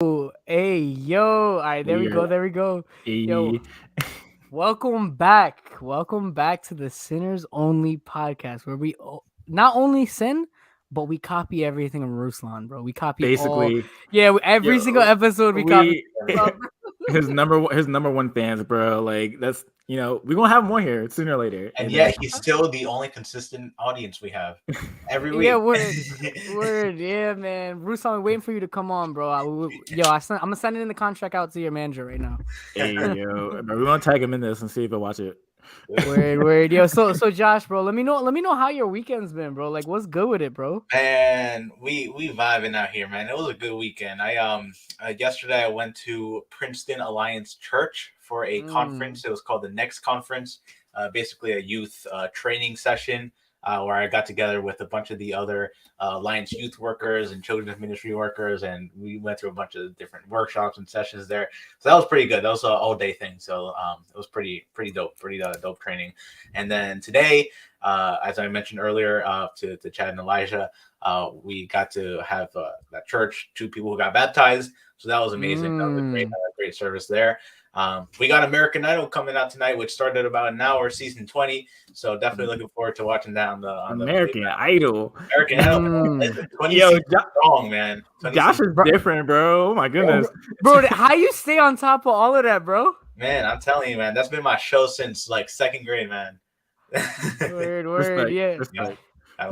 Hey, yo. All right, there we go. Yeah. There we go. Yo, Eh, welcome back. Welcome back to the Sinners Only podcast where we not only sin, but we copy everything from Ruslan, bro. We copy all. Basically, Yeah, every single yo, episode we copy. we his number one fans, bro. Like that's we're gonna have more here sooner or later. And yet he's still the only consistent audience we have every Yeah, week. word. Yeah, man. Ruslan, waiting for you to come on, bro. I'm gonna send it in the contract out to your manager right now. Hey yo, bro, we want to tag him in this and see if he'll watch it. Word. Yo, so Josh, bro, let me know how your weekend's been, bro. Like, what's good with it, bro? And we vibing out here, man. It was a good weekend. Yesterday I went to Princeton Alliance Church for a conference. It was called the Next Conference, basically a youth training session where I got together with a bunch of the other Alliance youth workers and children's ministry workers, and we went through a bunch of different workshops and sessions there. So that was pretty good. That was an all-day thing. So it was pretty dope, dope training. And then today, as I mentioned earlier to Chad and Elijah, we got to have at church 2 people who got baptized. So that was amazing. That was a great service there. We got American Idol coming out tonight, which started about an hour, season 20. So definitely looking forward to watching that on the American Idol. American Idol. 20 Yo, strong, man. Josh is different, bro. Oh my goodness, bro. How you stay on top of all of that, bro? Man, I'm telling you, man, that's been my show since like 2nd grade, man. Word, Respect, yeah. respect.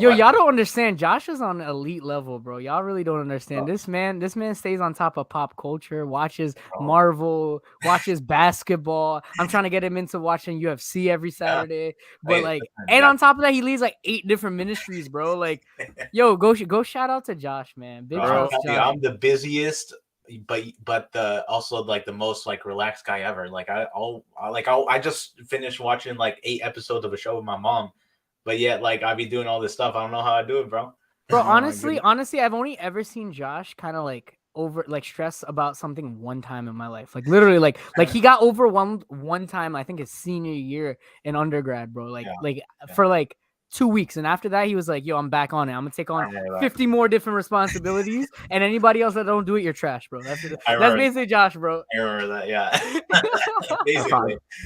Yo, y'all don't understand. Josh is on elite level, bro. Y'all really don't understand. This man stays on top of pop culture, watches Marvel, watches basketball. I'm trying to get him into watching UFC every Saturday. But on top of that, he leads like 8 different ministries, bro. Like, yo, go shout out to Josh, man. Big shout out to Josh. I'm the busiest, but also like the most like relaxed guy ever. Like I just finished watching like 8 episodes of a show with my mom. But yet, like, I be doing all this stuff. I don't know how I do it, bro. Bro, honestly, I've only ever seen Josh kind of like stress about something one time in my life. Like literally, like he got over one time. I think his senior year in undergrad, bro. For like 2 weeks, and after that, he was like, "Yo, I'm back on it. I'm gonna take on 50 more different responsibilities, and anybody else that don't do it, you're trash, bro." That's basically Josh, bro. I remember that, yeah.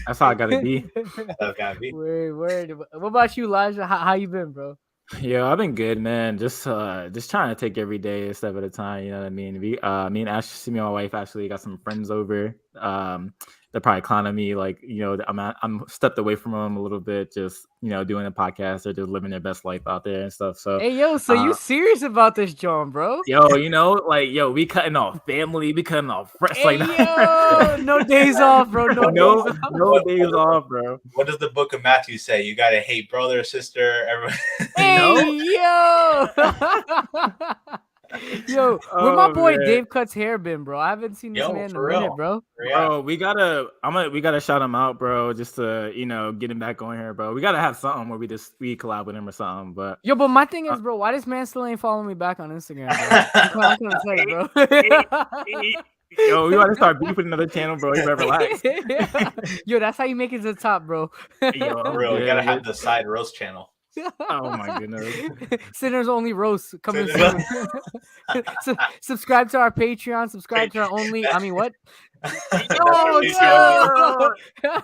That's how I gotta be. That's gotta be. Word. What about you, Elijah? How you been, bro? Yeah, I've been good, man. Just trying to take every day a step at a time. You know what I mean? Me and Ashley, my wife, actually got some friends over. They're probably clowning me, like, I'm stepped away from them a little bit, just doing a podcast. They're just living their best life out there and stuff. So hey, yo, so you serious about this, John, bro? Yo, we cutting off family, we cutting off friends. Hey, yo, no days off, bro. No days off, bro. What does the book of Matthew say? You gotta hate brother, sister, everyone. Hey, yo. Yo, where my boy Dave Cut's hair been, bro? I haven't seen this man in a minute, bro. Bro, we gotta shout him out, bro. Just to get him back on here, bro. We gotta have something where we collab with him or something. But but my thing is, bro, why this man still ain't following me back on Instagram, bro? I'm gonna say, bro. Yo, we want to start beefing another channel, bro. You better relax. Yo, that's how you make it to the top, bro. Yo, real, we gotta have the side roast channel. Oh my goodness. Sinners Only roast coming soon. Subscribe to our Patreon, subscribe to our only what?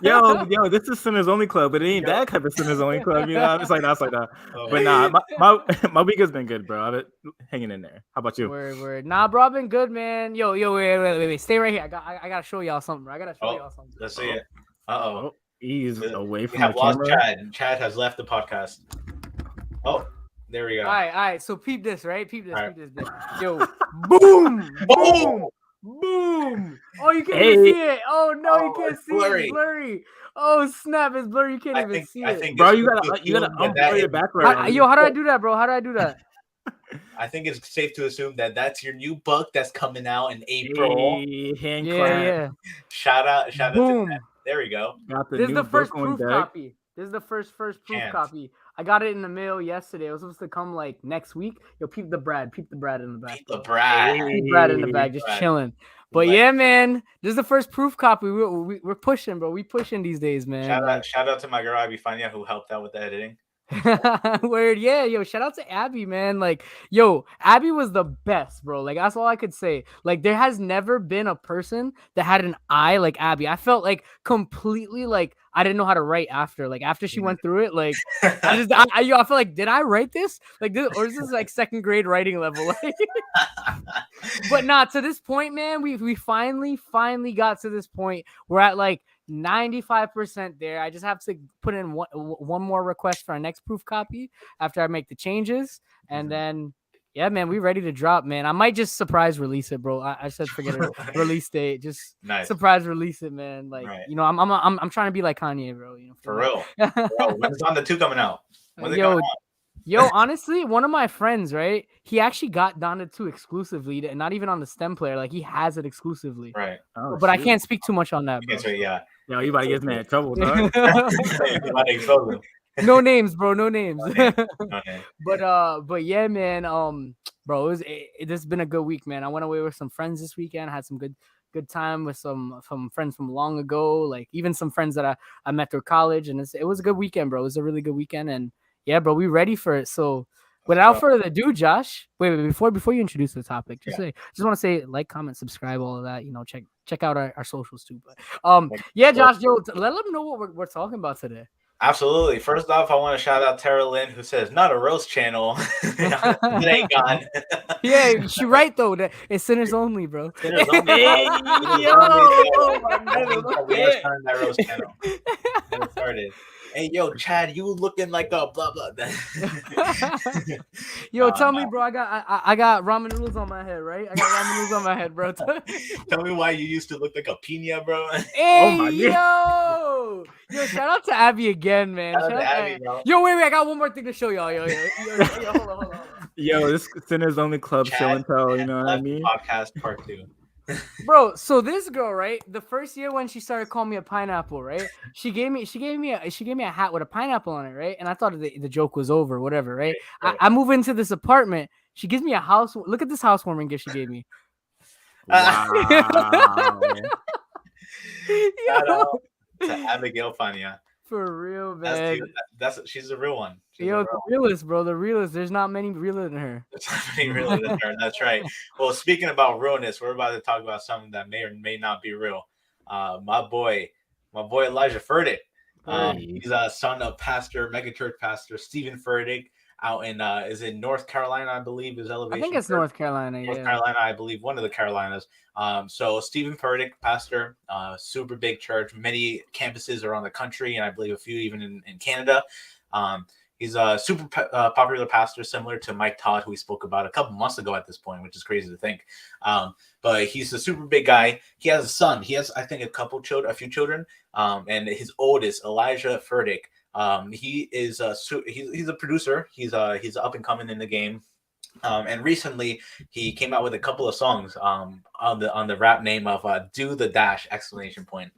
Yo, this is Sinners Only Club, but it ain't that type of Sinners Only Club, It's like that. But nah, my week has been good, bro. I've been hanging in there. How about you? Word. Nah, bro, I've been good, man. Yo, wait. Stay right here. I gotta show y'all something, bro. Let's see it. Uh-oh. He's away from we have the lost camera. Chad. Chad has left the podcast. Oh, there we go. All right. So peep this, right? Peep this. Yo, boom. Oh, you can't even see it. Oh no, you can't see it. It's blurry. Oh snap, it's blurry. You can't even see it. Bro, you gotta unblur your background. How do I do that, bro? How do I do that? I think it's safe to assume that that's your new book that's coming out in April. Yeah. Shout out to that. There we go. This is the first proof copy. This is the first proof copy. I got it in the mail yesterday. It was supposed to come like next week. Yo, peep the Brad in the back. Peep the Brad in the back, just chilling. But yeah, man, this is the first proof copy. We're pushing, bro. We pushing these days, man. Shout out to my girl Ivy Fania who helped out with the editing. Word, yeah, yo, shout out to Abby, man. Like, yo, Abby was the best, bro. Like, that's all I could say. Like, there has never been a person that had an eye like Abby. I felt like completely like I didn't know how to write after. Like, after she went through it, like, I feel like, did I write this? Like, this, or is this like second grade writing level? Like, but not to this point, man. We finally got to this point. We're at like 95% there. I just have to put in one more request for our next proof copy after I make the changes, and then yeah, man, we ready to drop, man. I might just surprise release it, bro. I said forget it. Release date, just surprise release it, man. Like you know, I'm trying to be like Kanye, bro. You know, for real. When's Donda 2 coming out? Yo, honestly, one of my friends, right? He actually got Donda 2 exclusively, not even on the stem player. Like he has it exclusively, right? Oh, but shoot. I can't speak too much on that, bro. Yeah. Yo, you about to get me in trouble, dog. No names, bro. No names. But yeah, man. Bro, this has been a good week, man. I went away with some friends this weekend. Had some good time with some friends from long ago, like even some friends that I met through college, and it was a good weekend, bro. It was a really good weekend, and yeah, bro, we ready for it. So without further ado, Josh, wait, before you introduce the topic, just want to say like, comment, subscribe, all of that. You know, check out our socials too. But yeah, Josh, yo, let them know what we're talking about today. Absolutely. First off, I want to shout out Tara Lynn, who says not a roast channel. It ain't gone. Yeah, she's right though. That it's sinners only, bro. Sinners only. We are starting that roast channel. Get started. Hey, yo, Chad, you looking like a blah blah. Yo, tell me, bro. I got ramen noodles on my head, right? I got ramen noodles on my head, bro. Tell me why you used to look like a pina, bro. Hey, yo, shout out to Abby again, man. Shout out to Abby, bro. Yo, wait, I got one more thing to show y'all. Yo, hold on. Yo, this Sinners Only Club show and tell. You know what I mean? Podcast part 2. Bro, so this girl, right? The first year when she started calling me a pineapple, right? She gave me a hat with a pineapple on it, right? And I thought the joke was over, whatever, right? I move into this apartment. She gives me a house. Look at this housewarming gift she gave me. Wow. Shout out to Abigail Fania. For real, man. She's a real one. The realist, bro. The realist. There's not many realer than her. There's not many realer than her. That's right. Well, speaking about realness, we're about to talk about something that may or may not be real. My boy Elijah Furtick. He's a son of megachurch pastor Steven Furtick out in is in North Carolina, I believe. His elevation. I think it's North Carolina. North Carolina, I believe, one of the Carolinas. So Steven Furtick, pastor, super big church, many campuses around the country, and I believe a few even in Canada. He's a super popular pastor, similar to Mike Todd, who we spoke about a couple months ago at this point, which is crazy to think. But he's a super big guy. He has a son. He has, I think, a few children. And his oldest, Elijah Furtick, he is he's a producer. He's up and coming in the game. And recently he came out with a couple of songs on the rap name of Do the Dash !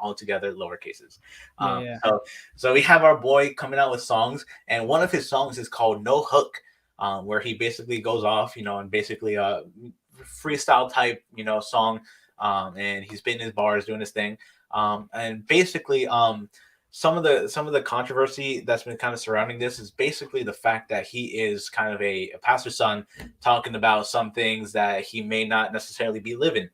All together lower cases. So we have our boy coming out with songs, and one of his songs is called No Hook, where he basically goes off, and basically a freestyle type, song, and he's spitting his bars, doing his thing, and basically some of the controversy that's been kind of surrounding this is basically the fact that he is kind of a pastor's son talking about some things that he may not necessarily be living.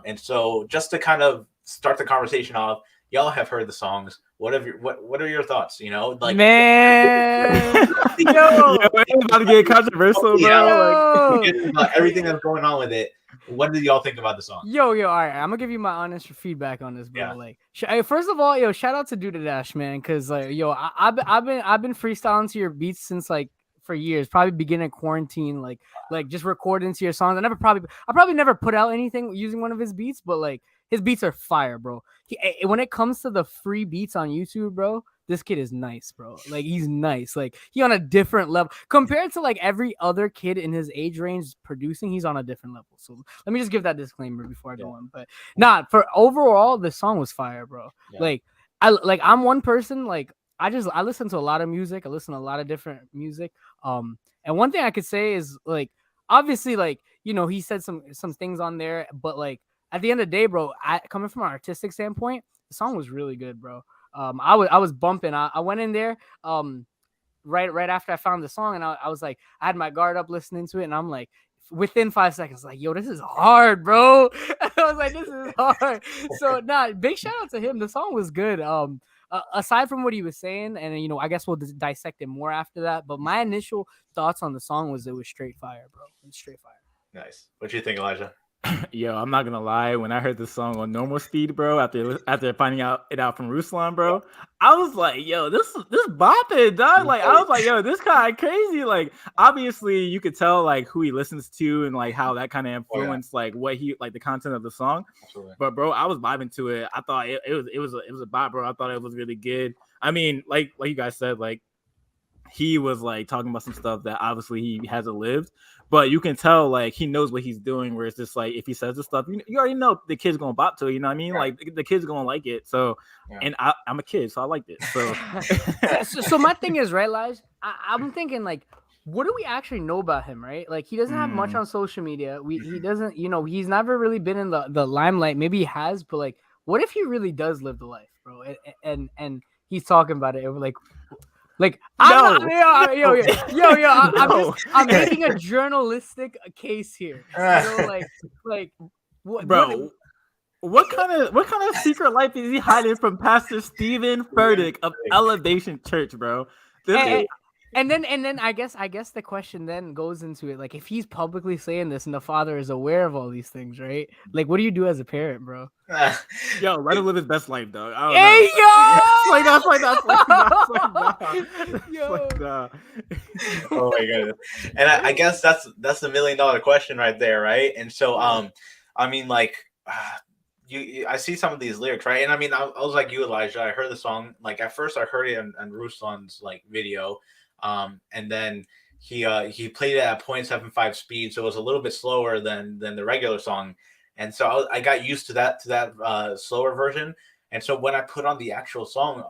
And so just to kind of start the conversation off, y'all have heard the songs. What are your thoughts? Like, man, yo, it's about to get controversial, bro. Like, everything that's going on with it. What did y'all think about the song? Yo, all right. I'm gonna give you my honest feedback on this, bro. Yeah. Like, first of all, yo, shout out to dothedash, man, because like, yo, I've been freestyling to your beats since like for years, probably beginning of quarantine, like just recording to your songs. I probably never put out anything using one of his beats, but like his beats are fire, bro. When it comes to the free beats on YouTube, bro, this kid is nice, bro. Like, he's nice. Like, he on a different level compared to like every other kid in his age range producing. He's on a different level. So let me just give that disclaimer before I go on. But for overall, the song was fire, bro. Yeah. I'm one person. Like, I listen to a lot of music. I listen to a lot of different music. And one thing I could say is like, obviously, like, he said some things on there, but like at the end of the day, bro, coming from an artistic standpoint, the song was really good, bro. I was bumping. I went in there. right after I found the song, and I was like, I had my guard up listening to it, and I'm like, within 5 seconds, like, yo, this is hard, bro. I was like, this is hard. So big shout out to him. The song was good. Aside from what he was saying, and I guess we'll dissect it more after that. But my initial thoughts on the song was it was straight fire, bro. It was straight fire. Nice. What do you think, Elijah? Yo, I'm not gonna lie. When I heard this song on normal speed, bro, after finding out from Ruslan, bro, I was like, yo, this bopping, dog. Like, I was like, yo, this kind of crazy. Like, obviously, you could tell like who he listens to and like how that kind of influenced like what he like the content of the song. Absolutely. But bro, I was vibing to it. I thought it was a bop, bro. I thought it was really good. I mean, like you guys said, like he was like talking about some stuff that obviously he hasn't lived. But you can tell, like, he knows what he's doing, where it's just, like, if he says this stuff, you already know the kid's going to bop to it, you know what I mean? Like, the kid's going to like it. So, and I'm a kid, so I liked it. So, so my thing is, right, Lige, I'm thinking, like, what do we actually know about him, right? Like, he doesn't have much on social media. He doesn't, he's never really been in the limelight. Maybe he has, but, like, what if he really does live the life, bro? And he's talking about it, like, I'm making a journalistic case here. What kind of secret life is he hiding from Pastor Steven Furtick of Elevation Church, bro? And then I guess the question then goes into it, like, if he's publicly saying this and the father is aware of all these things, right? Like, what do you do as a parent, bro? Yo, let him live his best life, dog. Hey, yo! Oh my goodness. And I guess that's the $1 million question right there, right? And so, I mean, like, I see some of these lyrics, right? And I mean, I was like you, Elijah. I heard the song. Like, at first, I heard it on Ruslan's like video, and then he played it at 0.75 speed, so it was a little bit slower than the regular song. And so I got used to that slower version. And so when I put on the actual song,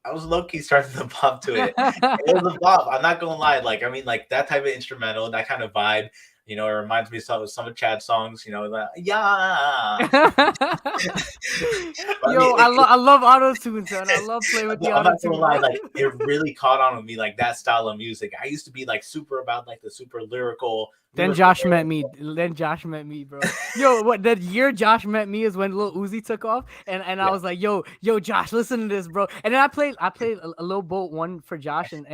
I was low-key starting to bop to it. It was a bop. I'm not gonna lie. Like, I mean, like that type of instrumental, that kind of vibe. It reminds me of some of Chad's songs. Yo, I love auto-tune, son. I love playing with the auto-tune. Like, it really caught on with me, like that style of music. I used to be like super about like the super lyrical. Then Josh met me, bro. Yo, what that year Josh met me is when Lil Uzi took off, and I was like, yo, Josh, listen to this, bro. And then I played a Lil Boat one for Josh, and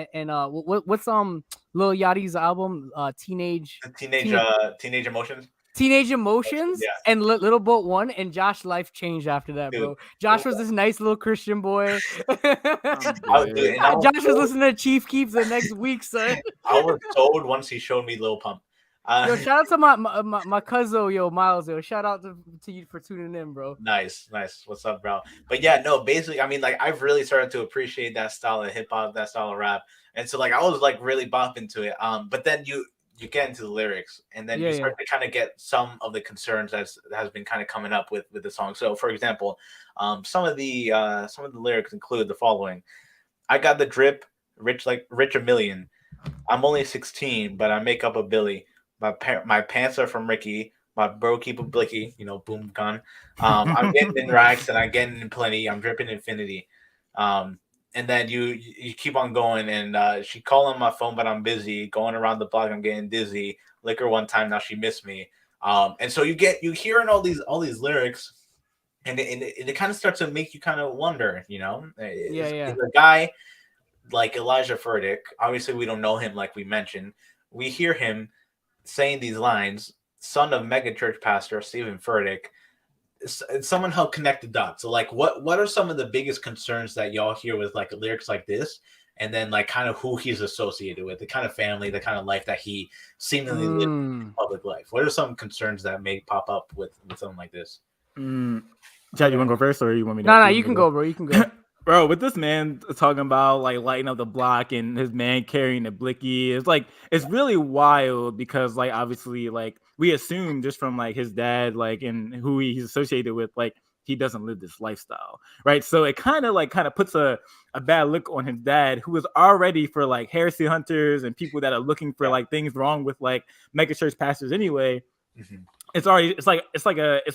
what's Lil Yachty's album, Teenage Emotions. Teenage Emotions, yeah. And Little Boat 1, and Josh's life changed after that, bro. Josh was this nice little Christian boy. Josh was listening to Chief Keef the next week, son. I was told once he showed me Lil Pump. Yo, shout out to my cousin, Miles. Shout out to you for tuning in, bro. Nice. What's up, bro? But yeah, no, basically, I mean, like, I've really started to appreciate that style of hip hop, that style of rap, and so like I was like really bopping to it. But then you get into the lyrics, and then you start to kind of get some of the concerns that has been kind of coming up with the song. So, for example, some of the lyrics include the following: "I got the drip, rich a million. I'm only 16, but I make up a billy. My pants are from Ricky. My bro keep a blicky. Boom gun. I'm getting in racks and I'm getting in plenty. I'm dripping infinity." And then you keep on going, and she calling my phone, but I'm busy. Going around the block, I'm getting dizzy. Liquor one time, now she missed me. And so you hearing all these lyrics, and it kind of starts to make you kind of wonder, Is a guy like Elijah Furtick, obviously we don't know him like we mentioned. We hear him saying these lines, son of megachurch pastor Steven Furtick. Someone help connect the dots. So like what are some of the biggest concerns that y'all hear with like lyrics like this, and then like kind of who he's associated with, the kind of family, the kind of life that he seemingly lives in public life? What are some concerns that may pop up with something like this? Chad, you want to go first, or you want me to? No, you can go, bro. You can go. Bro, with this man talking about like lighting up the block and his man carrying the blicky, it's really wild, because like obviously like we assume just from like his dad, like, and who he's associated with, like he doesn't live this lifestyle, right? So it kind of puts a bad look on his dad, who is already for like heresy hunters and people that are looking for like things wrong with like mega church pastors anyway. Mm-hmm. It's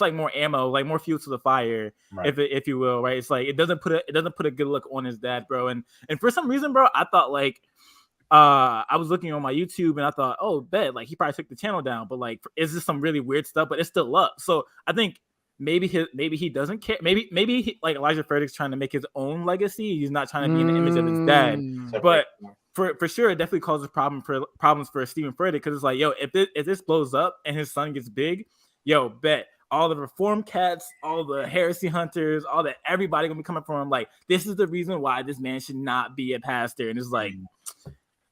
like more ammo, like more fuel to the fire, right, if you will, right? It's like it doesn't put a good look on his dad, bro. And for some reason, bro, I thought like I was looking on my YouTube and I thought, oh, bet like he probably took the channel down, but like, is this some really weird stuff? But it's still up. So I think maybe he doesn't care. Maybe he, like Elijah Furtick's trying to make his own legacy. He's not trying to be in the image of his dad. But for sure, it definitely causes problems for Steven Furtick, because it's like, yo, if this blows up and his son gets big, yo, bet all the reform cats, all the heresy hunters, all that, everybody gonna be coming from him. Like, this is the reason why this man should not be a pastor. And it's like,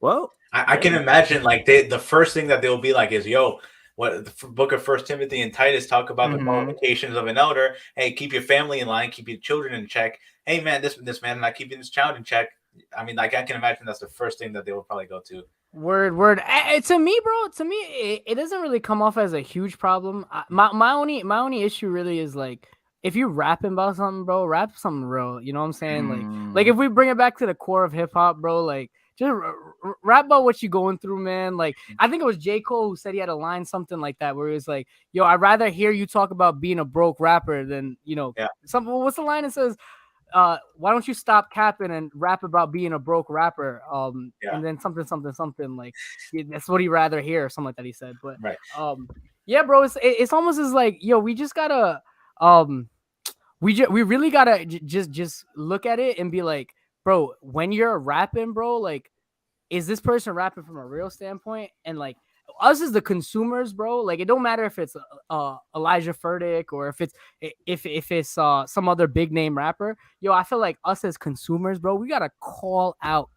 well, I can imagine like the first thing that they'll be like is, yo, what the book of First Timothy and Titus talk about the qualifications of an elder. Hey, keep your family in line, keep your children in check. Hey man, this man not keeping his child in check. I mean, like, I can imagine that's the first thing that they will probably go to. Word. To me, bro, it doesn't really come off as a huge problem. My only issue really is like, if you rapping about something, bro, rap something real. You know what I'm saying? Like if we bring it back to the core of hip hop, bro, like just rap about what you're going through, man. Like, I think it was J. Cole who said he had a line something like that, where he was like, yo, I'd rather hear you talk about being a broke rapper than, you know, something. What's the line that says, why don't you stop capping and rap about being a broke rapper? And then something like, that's what he'd rather hear, or something like that he said. But yeah, bro, it's almost as like, yo, we just gotta we really gotta just look at it and be like, bro, when you're rapping, bro, like, is this person rapping from a real standpoint? And like, us as the consumers, bro, like, it don't matter if it's Elijah Furtick or if it's some other big name rapper. Yo, I feel like us as consumers, bro, we gotta call out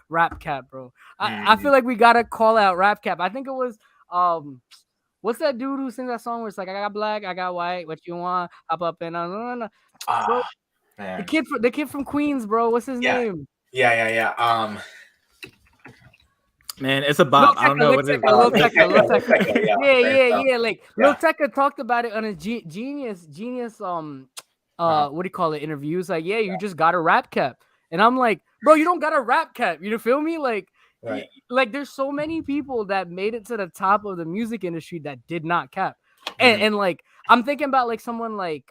Rap Cap, bro. I feel like we gotta call out Rap Cap. I think it was what's that dude who sings that song where it's like, I got black, I got white, what you want? Hop up and bro, man. the kid from Queens, bro. What's his name? Yeah. Man, it's a bop. I don't know what it is. Lil Tecca. Yeah. Like, Lil Tecca talked about it on a genius what do you call it, interviews. Like, you just got a Rap Cap. And I'm like, bro, you don't got a Rap Cap. You feel me? Like, like, there's so many people that made it to the top of the music industry that did not cap. And like, I'm thinking about like someone like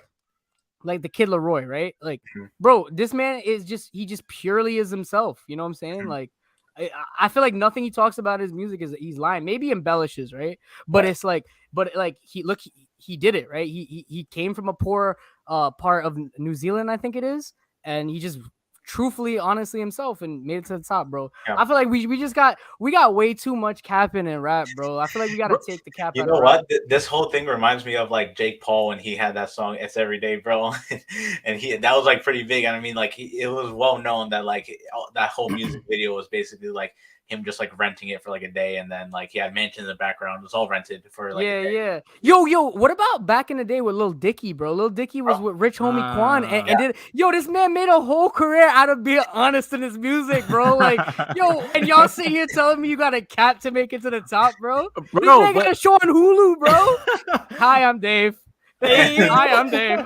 the Kid Laroi, right? Like, bro, this man is he just purely is himself. You know what I'm saying? Like, I feel like nothing he talks about in his music is he's lying. Maybe embellishes, right? But it's like, he did it, right? He came from a poor part of New Zealand, I think it is, and he just truthfully, honestly himself and made it to the top, bro. I feel like we got way too much capping in rap, bro. I feel like we gotta take the cap. You know what? This whole thing reminds me of like Jake Paul when he had that song "It's Everyday, Bro," and that was like pretty big. And I mean, like, it was well known that like that whole music video was basically like him just like renting it for like a day, and then like he had mansion in the background. It was all rented for like a day. Yo, what about back in the day with Lil Dicky, bro? Lil Dicky was with Rich Homie Quan, and did this man made a whole career out of being honest in his music, bro. Like, yo, and y'all sitting here telling me you got a cap to make it to the top, bro? This man got a show on Hulu, bro. Hi, I'm Dave. Hi, I'm Dave.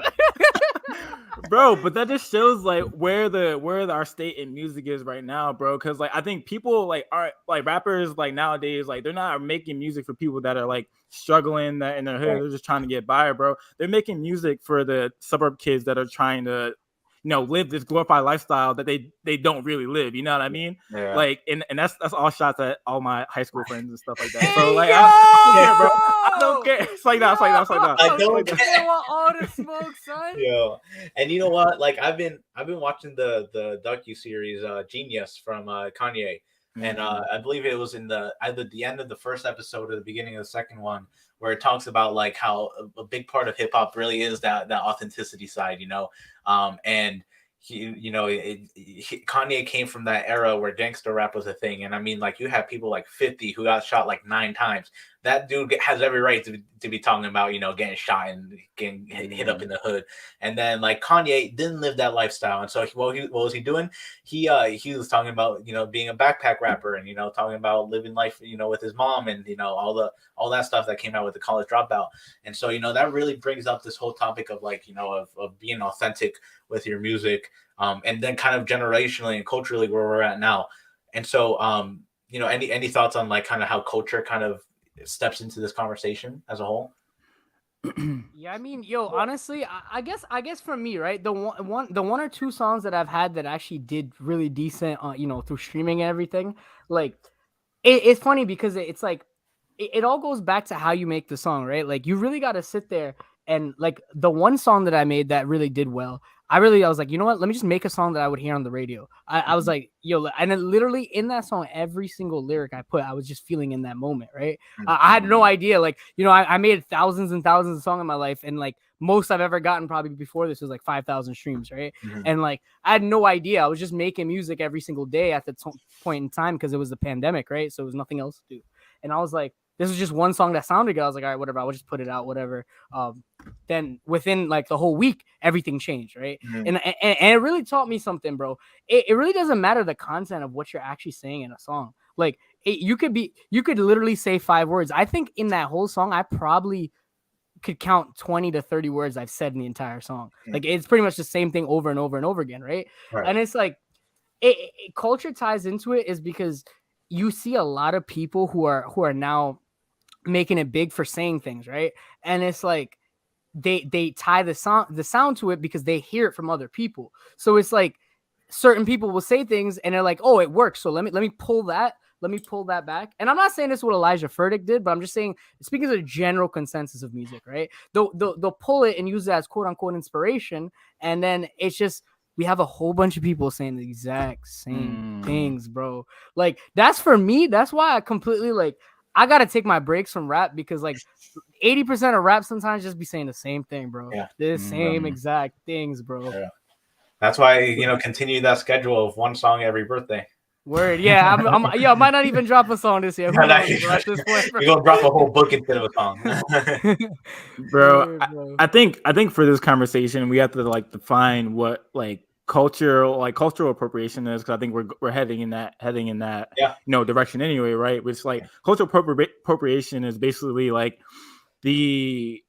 Bro, but that just shows like where our state in music is right now, bro. Because like, I think people like are like rappers like nowadays, like, they're not making music for people that are like struggling in their hood. They're just trying to get by, bro. They're making music for the suburb kids that are trying to, live this glorified lifestyle that they don't really live. You know what I mean? Yeah. Like, and that's all shots at all my high school friends and stuff like that. So like, I don't care. It's like that. I don't care. I want all the smoke, son. Yo, and you know what? Like, I've been watching the docu-series Genius from Kanye. And I believe it was in either the end of the first episode or the beginning of the second one, where it talks about like how a big part of hip hop really is that authenticity side, and Kanye came from that era where gangster rap was a thing. And I mean, like, you have people like 50 who got shot like 9 times. That dude has every right to be talking about, getting shot and getting hit up in the hood. And then like Kanye didn't live that lifestyle. And so what was he doing? He was talking about, being a backpack rapper and, talking about living life, with his mom and, all that stuff that came out with the college dropout. And so, that really brings up this whole topic of like, of being authentic with your music, and then kind of generationally and culturally where we're at now. And so, any thoughts on like kind of how culture kind of steps into this conversation as a whole? Yeah, I mean, honestly, I guess for me, right, the one or two songs that I've had that actually did really decent, through streaming and everything, like, it's funny because it's like it all goes back to how you make the song, right? Like you really got to sit there and like the one song that I made that really did well. I was like, you know what? Let me just make a song that I would hear on the radio. I was like, yo, and then literally in that song, every single lyric I put, I was just feeling in that moment, right? I had no idea. Like, I made thousands and thousands of songs in my life, and like most I've ever gotten probably before this was like 5,000 streams, right? And like I had no idea. I was just making music every single day at the point in time because it was the pandemic, right? So it was nothing else to do. And I was like, this was just one song that sounded good. I was like, all right, whatever. I'll just put it out, whatever. Then within like the whole week, everything changed, right? And it really taught me something, bro. It really doesn't matter the content of what you're actually saying in a song. Like you could literally say 5 words. I think in that whole song, I probably could count 20 to 30 words I've said in the entire song. Like it's pretty much the same thing over and over and over again, right? And it's like culture ties into it is because you see a lot of people who are now making it big for saying things, right? And it's like they tie the sound to it because they hear it from other people. So it's like certain people will say things and they're like, oh, it works. So let me pull that. Let me pull that back. And I'm not saying this is what Elijah Furtick did, but I'm just saying, speaking of the general consensus of music, right? They'll pull it and use it as quote unquote inspiration. And then it's just, we have a whole bunch of people saying the exact same things, bro. Like that's for me. That's why I completely like, I got to take my breaks from rap because like 80% of rap sometimes just be saying the same thing, bro. Yeah. The same exact things, bro. Yeah. That's why, continue that schedule of one song every birthday. Word. Yeah. I might not even drop a song this year. Who knows, bro, at this point, You're going to drop a whole book instead of a song. Bro, I think for this conversation, we have to like define what like cultural appropriation is, because I think we're heading in that direction anyway, right? Which like cultural appropriation is basically like the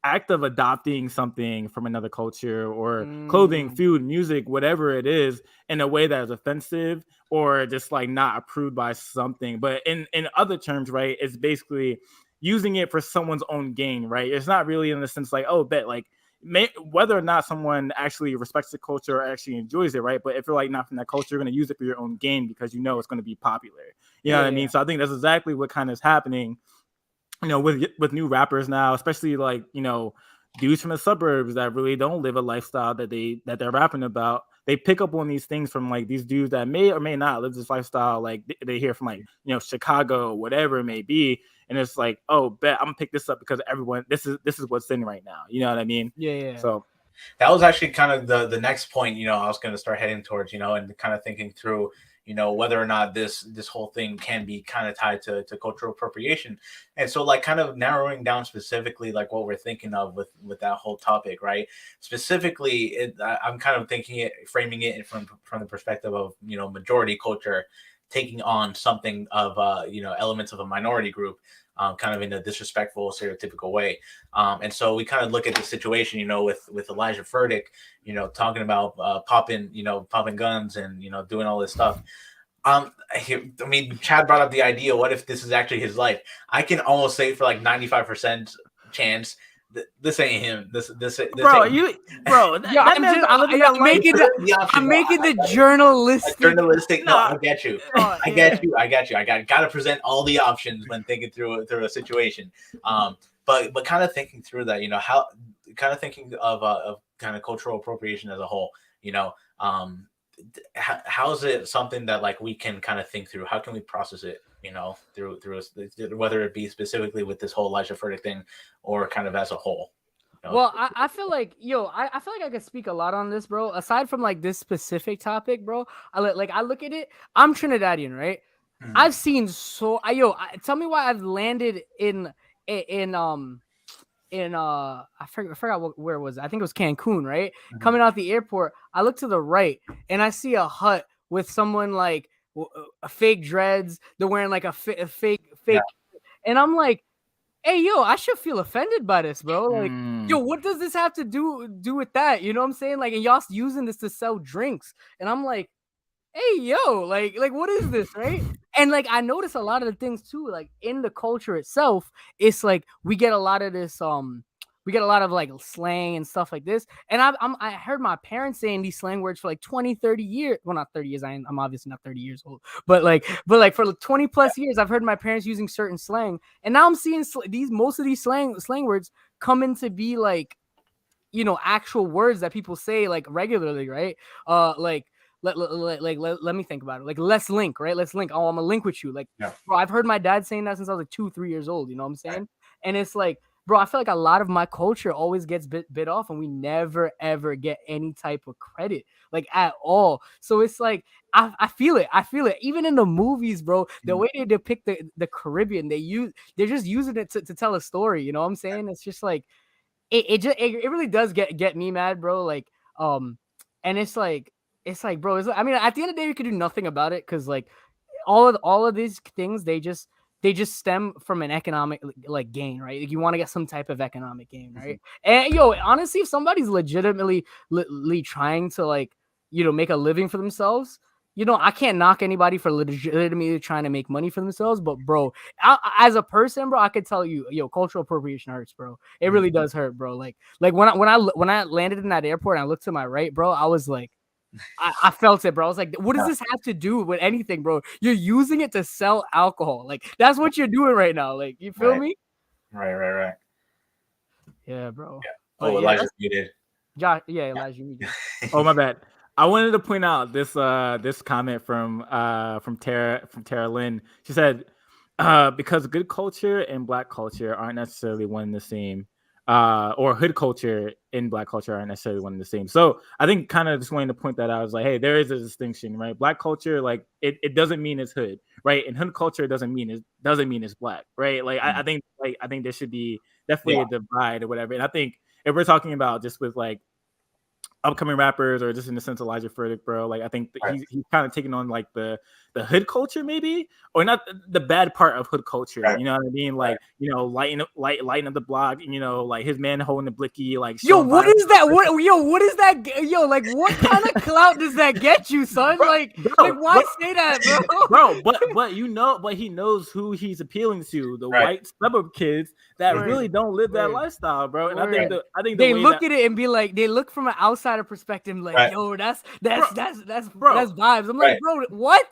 act of adopting something from another culture or clothing, food, music, whatever it is, in a way that is offensive or just like not approved by something. But in other terms, right, it's basically using it for someone's own gain, right? It's not really in the sense like, oh, bet like whether or not someone actually respects the culture or actually enjoys it, right? But if you're like not from that culture, you're going to use it for your own gain because it's going to be popular. You know what I mean? So I think that's exactly what kind of is happening, with new rappers now, especially like, dudes from the suburbs that really don't live a lifestyle that they're rapping about. They pick up on these things from like these dudes that may or may not live this lifestyle. Like they hear from like, Chicago, whatever it may be. And it's like, oh, bet I'm gonna pick this up because everyone, this is what's in right now. You know what I mean? Yeah. So that was actually kind of the next point, I was going to start heading towards, and kind of thinking through, whether or not this whole thing can be kind of tied to cultural appropriation. And so like kind of narrowing down specifically like what we're thinking of with that whole topic, right? Specifically, I'm kind of framing it from the perspective of, majority culture taking on something of, elements of a minority group, kind of in a disrespectful, stereotypical way. And so we kind of look at the situation, with Elijah Furtick, talking about popping guns and, doing all this stuff. Chad brought up the idea, what if this is actually his life? I can almost say for like 95% chance this ain't him. This bro, ain't I'm making the journalistic. No, I get you. I get you. I got to present all the options when thinking through a situation. But kind of thinking through that, how kind of thinking of kind of cultural appropriation as a whole. How is it something that like we can kind of think through? How can we process it? Through whether it be specifically with this whole Elijah Furtick thing or kind of as a whole. Well, I feel like, I feel like I could speak a lot on this, bro. Aside from like this specific topic, bro, I look at it. I'm Trinidadian, right? I've seen tell me why I've landed in I forgot where it was. I think it was Cancun, right? Coming out the airport, I look to the right and I see a hut with someone like a fake dreads. They're wearing like a fake, and I'm like, hey, I should feel offended by this, bro. Like, what does this have to do with that? You know what I'm saying? Like, and y'all using this to sell drinks, and I'm like, hey, like what is this, right? And like I notice a lot of the things too, like in the culture itself, it's like we get a lot of this we get a lot of like slang and stuff like this. And I heard my parents saying these slang words for like 20, 30 years. Well, not 30 years. I'm obviously not 30 years old, but like for 20 plus years, I've heard my parents using certain slang. And now I'm seeing most of these slang words come into be like, actual words that people say like regularly, right? Like let me think about it. Like let's link, right? Let's link. Oh, I'm gonna link with you. Like, bro, I've heard my dad saying that since I was like 2-3 years old. You know what I'm saying? Right. And it's like, bro, I feel like a lot of my culture always gets bit off, and we never ever get any type of credit, like at all. So it's like I feel it. Even in the movies, bro. The way they depict the Caribbean, they're just using it to tell a story. You know what I'm saying? It's just like it really does get me mad, bro. Like and it's like bro, I mean, at the end of the day, you could do nothing about it, because like all of these things, they just stem from an economic like gain, right? Like, you want to get some type of economic gain, right? And honestly, if somebody's legitimately trying to like make a living for themselves, I can't knock anybody for legitimately trying to make money for themselves. But bro, as a person, bro, I could tell you, cultural appropriation hurts, bro. It really does hurt, bro. Like when I landed in that airport and I looked to my right, bro, I was like, I felt it, bro. I was like, what does this have to do with anything, bro? You're using it to sell alcohol. Like, that's what you're doing right now. Like, you feel me? Right. Yeah, bro. Yeah. Oh, Elijah's muted. Josh, yeah, Elijah, you muted. Oh, my bad. I wanted to point out this comment from Tara Lynn. She said, because good culture and Black culture aren't necessarily one and the same. Or hood culture and Black culture aren't necessarily one and the same. So I think kind of just wanting to point that out. I was like, hey, there is a distinction, right? Black culture, like it doesn't mean it's hood, right? And hood culture doesn't mean it's Black, right? Like I think there should be definitely a divide or whatever. And I think if we're talking about just with like upcoming rappers, or just in the sense of Elijah Furtick, bro, like I think he's kind of taking on like the hood culture, maybe, or not the bad part of hood culture. Right. You know what I mean? Like, lighten up the block, like his man holding the blicky, like, what is that? What is that? Like, what kind of clout does that get you, son? Bro, like why say that, bro? but he knows who he's appealing to, the white suburb kids that really don't live that lifestyle, bro. And I think they look at it and be like, they look from an outsider perspective, like, yo, that's vibes. I'm like, bro, what?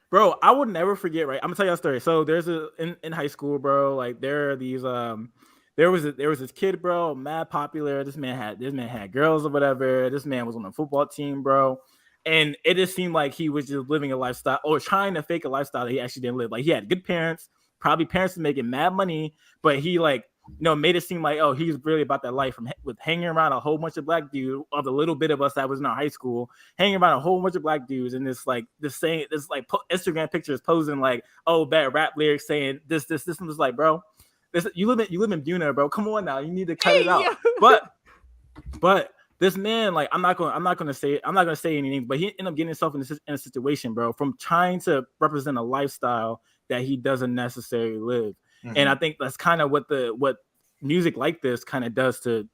Bro, I would never forget, right? I'm gonna tell you a story. So there's in high school, bro, like there are these there was this kid, bro, mad popular. This man had girls or whatever. This man was on the football team, bro. And it just seemed like he was just living a lifestyle, or trying to fake a lifestyle that he actually didn't live. Like, he had good parents, probably parents making mad money, but he like, made it seem like, oh, he's really about that life, with hanging around a whole bunch of Black dudes, of the little bit of us that was in our high school, hanging around a whole bunch of Black dudes, and this Instagram pictures posing like, oh, bad rap lyrics saying this. I'm just like, bro, you live in Buna, bro. Come on now, you need to cut it out. But this man, like, I'm not gonna say anything, but he ended up getting himself in a situation, bro, from trying to represent a lifestyle that he doesn't necessarily live. And I think that's kind of what music like this kind of does to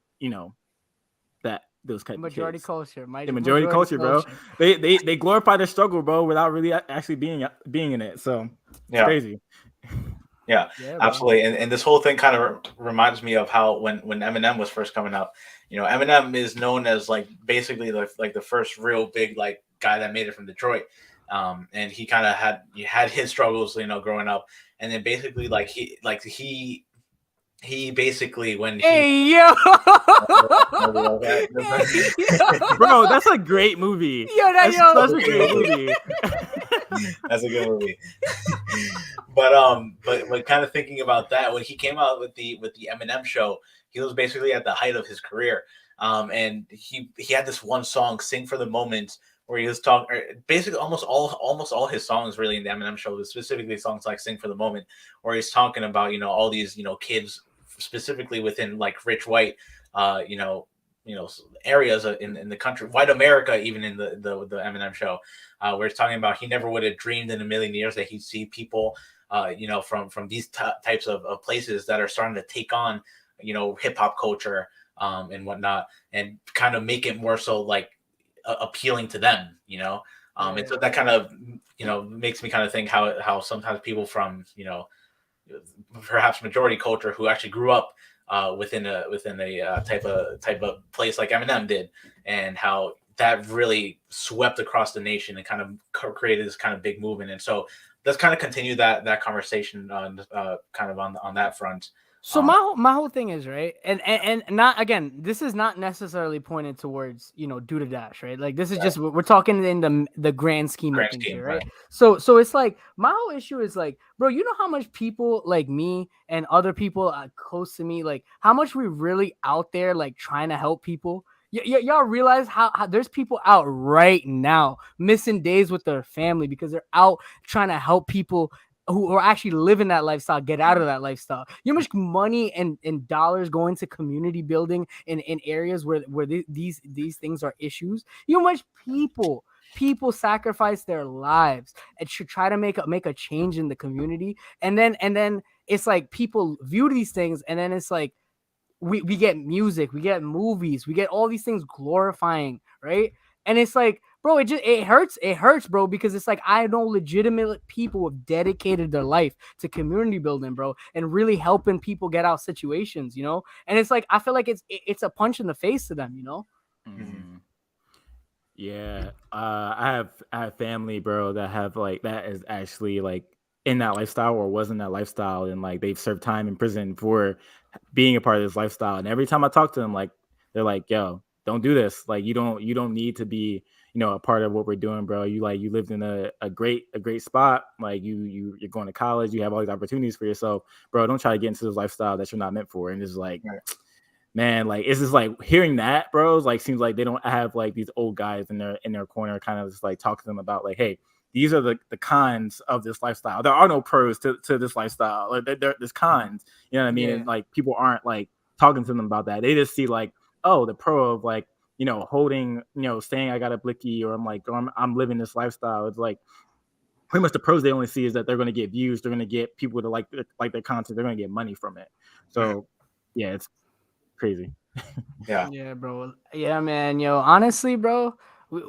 those kind of majority culture, the majority culture, bro. They glorify their struggle, bro, without really actually being in it. So it's crazy. Yeah, absolutely. And this whole thing kind of reminds me of how when Eminem was first coming out, Eminem is known as like basically like the first real big like guy that made it from Detroit. And he kind of had his struggles, growing up, and then basically he basically when bro, that's a great movie. That's a great movie. That's a good movie. But kind of thinking about that, when he came out with the Eminem show, he was basically at the height of his career. And he had this one song, "Sing for the Moment," where he was talking, basically almost all his songs really in the Eminem show, specifically songs like "Sing for the Moment," where he's talking about all these kids specifically within like rich white areas in the country, white America, even in the Eminem show, where he's talking about he never would have dreamed in a million years that he'd see people from these types of places that are starting to take on hip hop culture and whatnot, and kind of make it more so like appealing to them, and so that kind of makes me kind of think how sometimes people from perhaps majority culture who actually grew up within a type of place like Eminem did, and how that really swept across the nation and kind of created this kind of big movement. And so let's kind of continue that conversation on kind of on that front. So my whole thing is, right, and not, again, this is not necessarily pointed towards, you know, dothedash, right? Like, this is just, we're talking in the grand scheme of things here, right? So it's like, my whole issue is like, bro, you know how much people like me and other people close to me, like, how much we really out there like trying to help people. Y'all realize how there's people out right now missing days with their family because they're out trying to help people who are actually living that lifestyle get out of that lifestyle. You know how much money and dollars go into community building in areas where these things are issues. You know how much people sacrifice their lives and should try to make a change in the community, and then it's like people view these things, and then it's like we get music, we get movies, we get all these things glorifying, right? And it's like, bro, it hurts, bro, because it's like, I know legitimate people who have dedicated their life to community building, bro, and really helping people get out situations, you know? And it's like, I feel like it's a punch in the face to them, you know? Mm-hmm. Yeah. I have family, bro, that have like, that is actually like in that lifestyle or was in that lifestyle, and like they've served time in prison for being a part of this lifestyle. And every time I talk to them, like, they're like, yo, don't do this. Like, you don't need to be, you know, a part of what we're doing, bro. You lived in a great spot. Like, you're going to college, you have all these opportunities for yourself, bro. Don't try to get into this lifestyle that you're not meant for. And it's like, man, like, it's just like hearing that, bro, like, seems like they don't have like these old guys in their corner, kind of just like talk to them about like, hey, these are the cons of this lifestyle. There are no pros to this lifestyle. Like, there's cons, you know what I mean? Yeah. And like, people aren't like talking to them about that. They just see like, oh, the pro of like, you know, holding, you know, saying I got a blicky, or I'm like, or I'm living this lifestyle. It's like, pretty much the pros they only see is that they're going to get views, they're going to get people to like their content, they're going to get money from it. So yeah, it's crazy. Yeah, bro. Yeah, man. Yo, honestly, bro.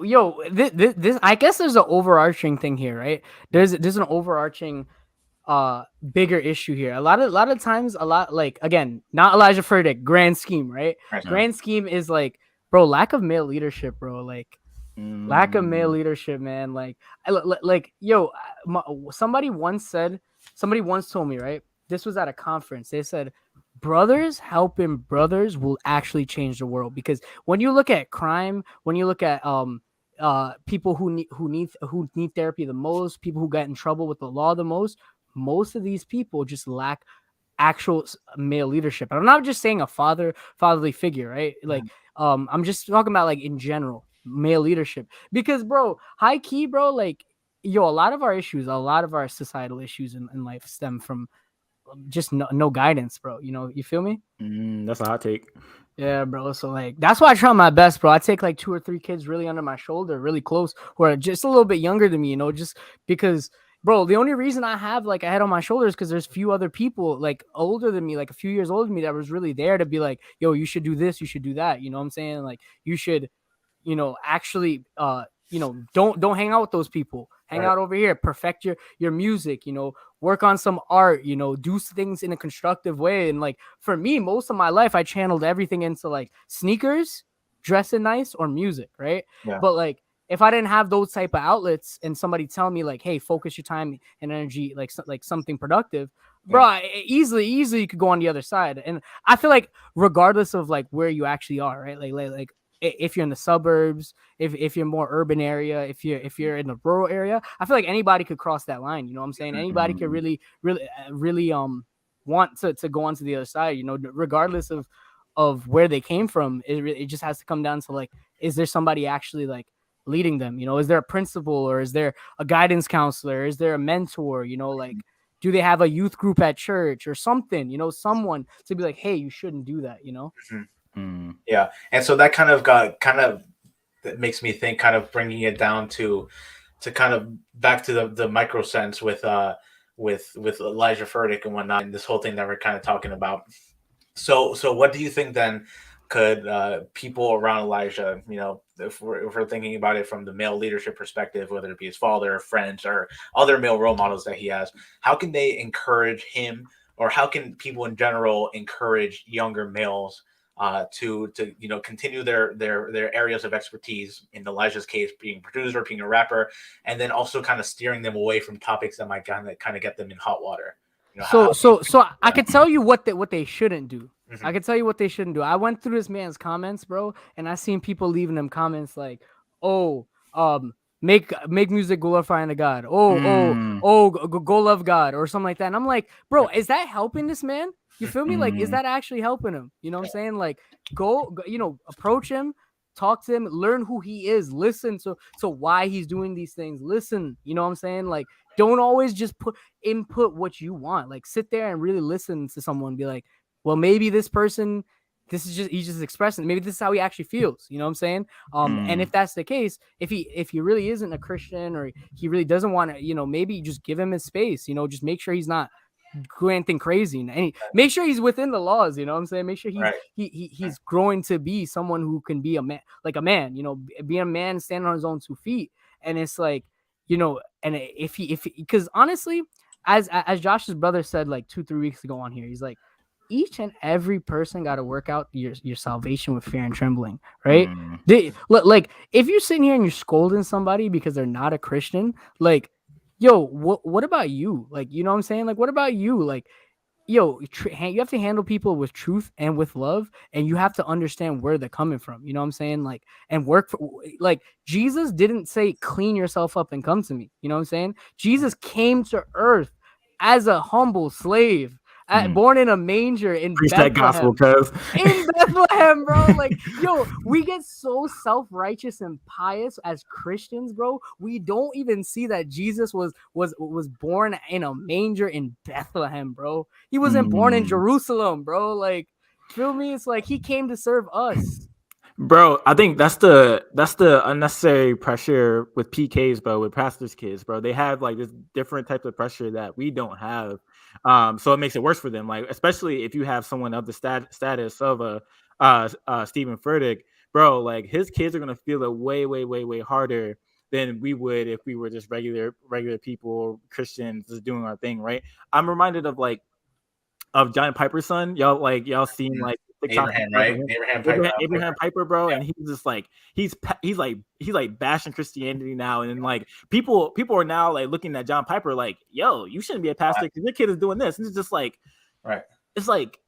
Yo, this I guess there's an overarching thing here, right? There's an overarching bigger issue here. A lot of times, like, again, not Elijah Furtick, grand scheme, right? Grand scheme is like, bro, lack of male leadership, bro. Like, lack of male leadership, man. Like, yo, somebody once told me, right? This was at a conference. They said, brothers helping brothers will actually change the world, because when you look at crime, when you look at people who need therapy the most, people who get in trouble with the law the most of these people just lack actual male leadership. And I'm not just saying a fatherly figure, right? Like, I'm just talking about like in general male leadership, because, bro, high key, bro, like, yo, a lot of our societal issues in life stem from just no guidance, bro. You know, you feel me? That's a hot take. Yeah, bro. So like, that's why I try my best, bro. I take like 2 or 3 kids really under my shoulder, really close, who are just a little bit younger than me, you know, just because, bro, the only reason I have like a head on my shoulders because there's few other people like older than me, like a few years older than me, that was really there to be like, yo, you should do this, you should do that. You know what I'm saying? Like, you should, you know, actually, you know, don't hang out with those people. Hang out over here, perfect your music, you know, work on some art, you know, do things in a constructive way. And like, for me, most of my life, I channeled everything into like sneakers, dressing nice, or music, right? Yeah. But like, if I didn't have those type of outlets and somebody tell me like, hey, focus your time and energy, like something productive, bro, easily you could go on the other side. And I feel like regardless of like where you actually are, right? Like if you're in the suburbs, if you're more urban area, if you're in the rural area, I feel like anybody could cross that line. You know what I'm saying? Anybody could really want to go onto the other side, you know, regardless of where they came from. It just has to come down to like, is there somebody actually like leading them? You know, is there a principal, or is there a guidance counselor? Is there a mentor? You know, like, do they have a youth group at church or something? You know, someone to be like, hey, you shouldn't do that, you know? Yeah. And so that that makes me think, kind of bringing it down to kind of back to the micro sense with Elijah Furtick and whatnot, and this whole thing that we're kind of talking about. So what do you think then could people around Elijah, you know, if we're thinking about it from the male leadership perspective, whether it be his father, friends, or other male role models that he has, how can they encourage him or how can people in general encourage younger males to continue their areas of expertise, in Elijah's case being producer, being a rapper, and then also kind of steering them away from topics that might kind of get them in hot water. So I could tell you what they shouldn't do. Mhm. I could tell you what they shouldn't do. I went through this man's comments, bro, and I seen people leaving them comments like, "Oh, make music glorifying to God. Go love God," or something like that. And I'm like, bro, is that helping this man? You feel me? Like, is that actually helping him? You know what I'm saying? Like, go approach him, talk to him, learn who he is, listen to why he's doing these things. Listen, you know what I'm saying? Like, don't always just input what you want. Like, sit there and really listen to someone and be like, well, maybe this person, he's just expressing, maybe this is how he actually feels. You know what I'm saying? And if that's the case, if he really isn't a Christian, or he really doesn't want to, maybe just give him his space, just make sure he's not doing anything crazy, and make sure he's within the laws. You know what I'm saying? Make sure he's growing to be someone who can be a man, like a man, be a man, stand on his own 2 feet. And it's like, and if because honestly, as Josh's brother said like 2-3 weeks ago on here, he's like, each and every person got to work out your salvation with fear and trembling, right? Like, if you're sitting here and you're scolding somebody because they're not a Christian, like, yo, what about you? Like, you know what I'm saying? Like, what about you? Like, yo, you have to handle people with truth and with love, and you have to understand where they're coming from. You know what I'm saying? Like, and work for, like, Jesus didn't say clean yourself up and come to me. You know what I'm saying? Jesus came to earth as a humble slave, born in a manger in Preach Bethlehem. that gospel, cuz. In Bethlehem, bro. Like, yo, we get so self-righteous and pious as Christians, bro. We don't even see that Jesus was born in a manger in Bethlehem, bro. He wasn't born in Jerusalem, bro. Like, feel me? It's like he came to serve us. Bro, I think that's the unnecessary pressure with PKs, bro, with pastors' kids, bro. They have like this different type of pressure that we don't have. So it makes it worse for them. Like, especially if you have someone of the status of a Steven Furtick, bro, like his kids are gonna feel it way, way, way, way harder than we would if we were just regular people, Christians, just doing our thing, right? I'm reminded of John Piper's son. Y'all seen like TikTok, Abraham, right? Abraham Piper, bro. Yeah. And he's just like he's bashing Christianity now, and then like people are now like looking at John Piper like, yo, you shouldn't be a pastor because your kid is doing this. And it's just like, right. It's like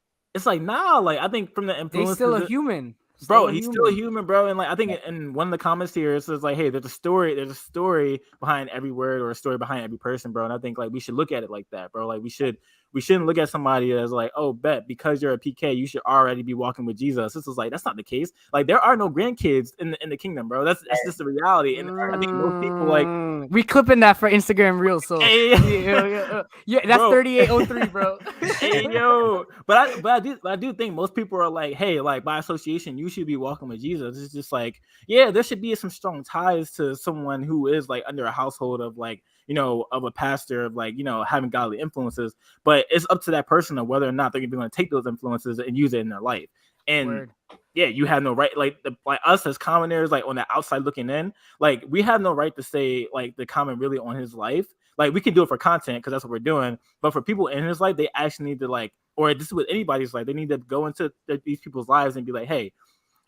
nah. Like, I think from the influence, he's still a human. Bro, he's still a human, bro. And like, I think in one of the comments here, it says like, hey, there's a story behind every word, or a story behind every person, bro. And I think like we should look at it like that, bro. Like, we shouldn't look at somebody as like, oh, bet because you're a PK, you should already be walking with Jesus. This is like, that's not the case. Like, there are no grandkids in the kingdom, bro. That's just the reality. And I think most people like, we clipping that for Instagram Reels. So hey, yeah, that's 3803, bro. Hey, yo, but I do think most people are like, hey, like by association, you should be walking with Jesus. It's just like, yeah, there should be some strong ties to someone who is like under a household of like, of a pastor, of like, having godly influences. But it's up to that person of whether or not they're even going to take those influences and use it in their life. And yeah, you have no right, like us as commoners, like on the outside looking in, like we have no right to say like the comment really on his life. Like, we can do it for content because that's what we're doing. But for people in his life, they actually need to like, or this is with anybody's life, they need to go into these people's lives and be like, hey,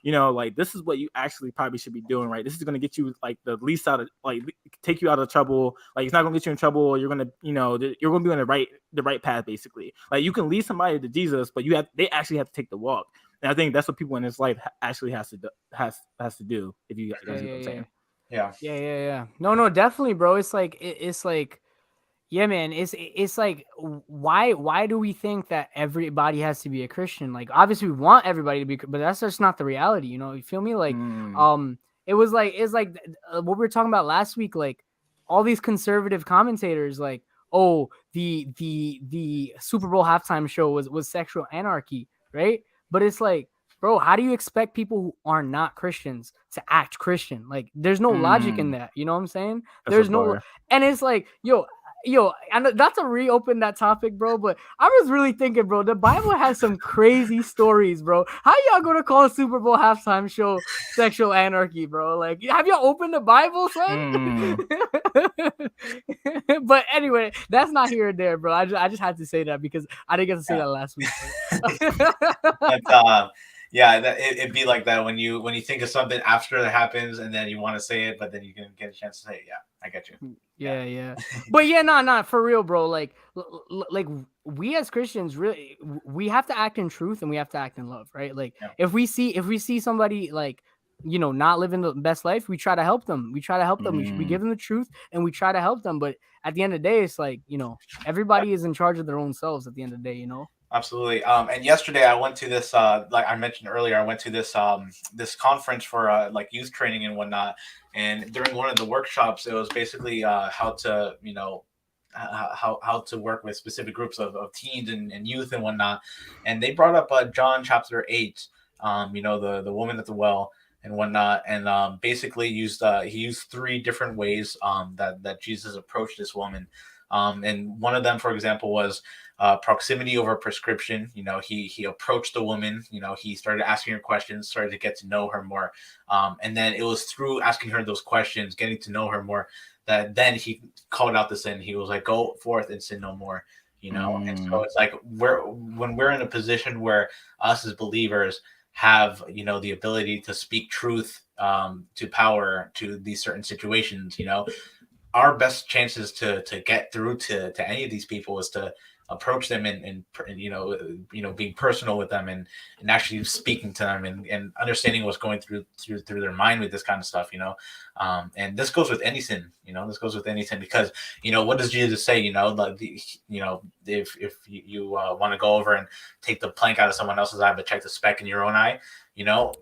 like this is what you actually probably should be doing, right? This is going to get you like the least out of, like, take you out of trouble. Like, it's not going to get you in trouble. You're going to, you're going to be on the right path, basically. Like, you can lead somebody to Jesus, but they actually have to take the walk. And I think that's what people in his life actually has to do. If you guys know what I'm saying. Yeah. No, definitely, bro. It's like, yeah, man. It's like, why do we think that everybody has to be a Christian? Like, obviously we want everybody to be, but that's just not the reality. You feel me? Like, it's like what we were talking about last week. Like, all these conservative commentators, like, oh, the Super Bowl halftime show was sexual anarchy, right? But it's like, bro, how do you expect people who are not Christians to act Christian? Like, there's no logic in that. You know what I'm saying? There's no, and it's like, yo, Yo, and not to reopen that topic, bro, but I was really thinking, bro, the Bible has some crazy stories, bro. How y'all gonna call a Super Bowl halftime show sexual anarchy, bro? Like, have y'all opened the Bible, son? But anyway, that's not here or there, bro. I just had to say that because I didn't get to say that last week. But yeah, it'd be like that when you think of something after it happens, and then you want to say it, but then you can get a chance to say it. Yeah, I get you. Yeah. But yeah, nah, for real, bro. Like we as Christians, really, we have to act in truth and we have to act in love, right? Like if we see somebody like, you know, not living the best life, we try to help them. We give them the truth and we try to help them. But at the end of the day, it's like, you know, everybody is in charge of their own selves at the end of the day, you know? Absolutely. And yesterday I went to this, like I mentioned earlier, I went to this this conference for like youth training and whatnot. And during one of the workshops, it was basically how to, you know, how to work with specific groups of teens and youth and whatnot. And they brought up John chapter 8, you know, the woman at the well and whatnot, and basically he used 3 different ways that Jesus approached this woman. And one of them, for example, was proximity over prescription. You know, he approached the woman. You know, he started asking her questions, started to get to know her more. And then it was through asking her those questions, getting to know her more, that then he called out the sin. He was like, "Go forth and sin no more." You know, and so it's like when we're in a position where us as believers have, you know, the ability to speak truth to power to these certain situations, you know, our best chances to get through to any of these people is to approach them and you know being personal with them and actually speaking to them and understanding what's going through their mind with this kind of stuff, you know. And this goes with any sin, you know. This goes with any sin because, you know, what does Jesus say? You know, like you know, if you want to go over and take the plank out of someone else's eye but check the speck in your own eye, you know,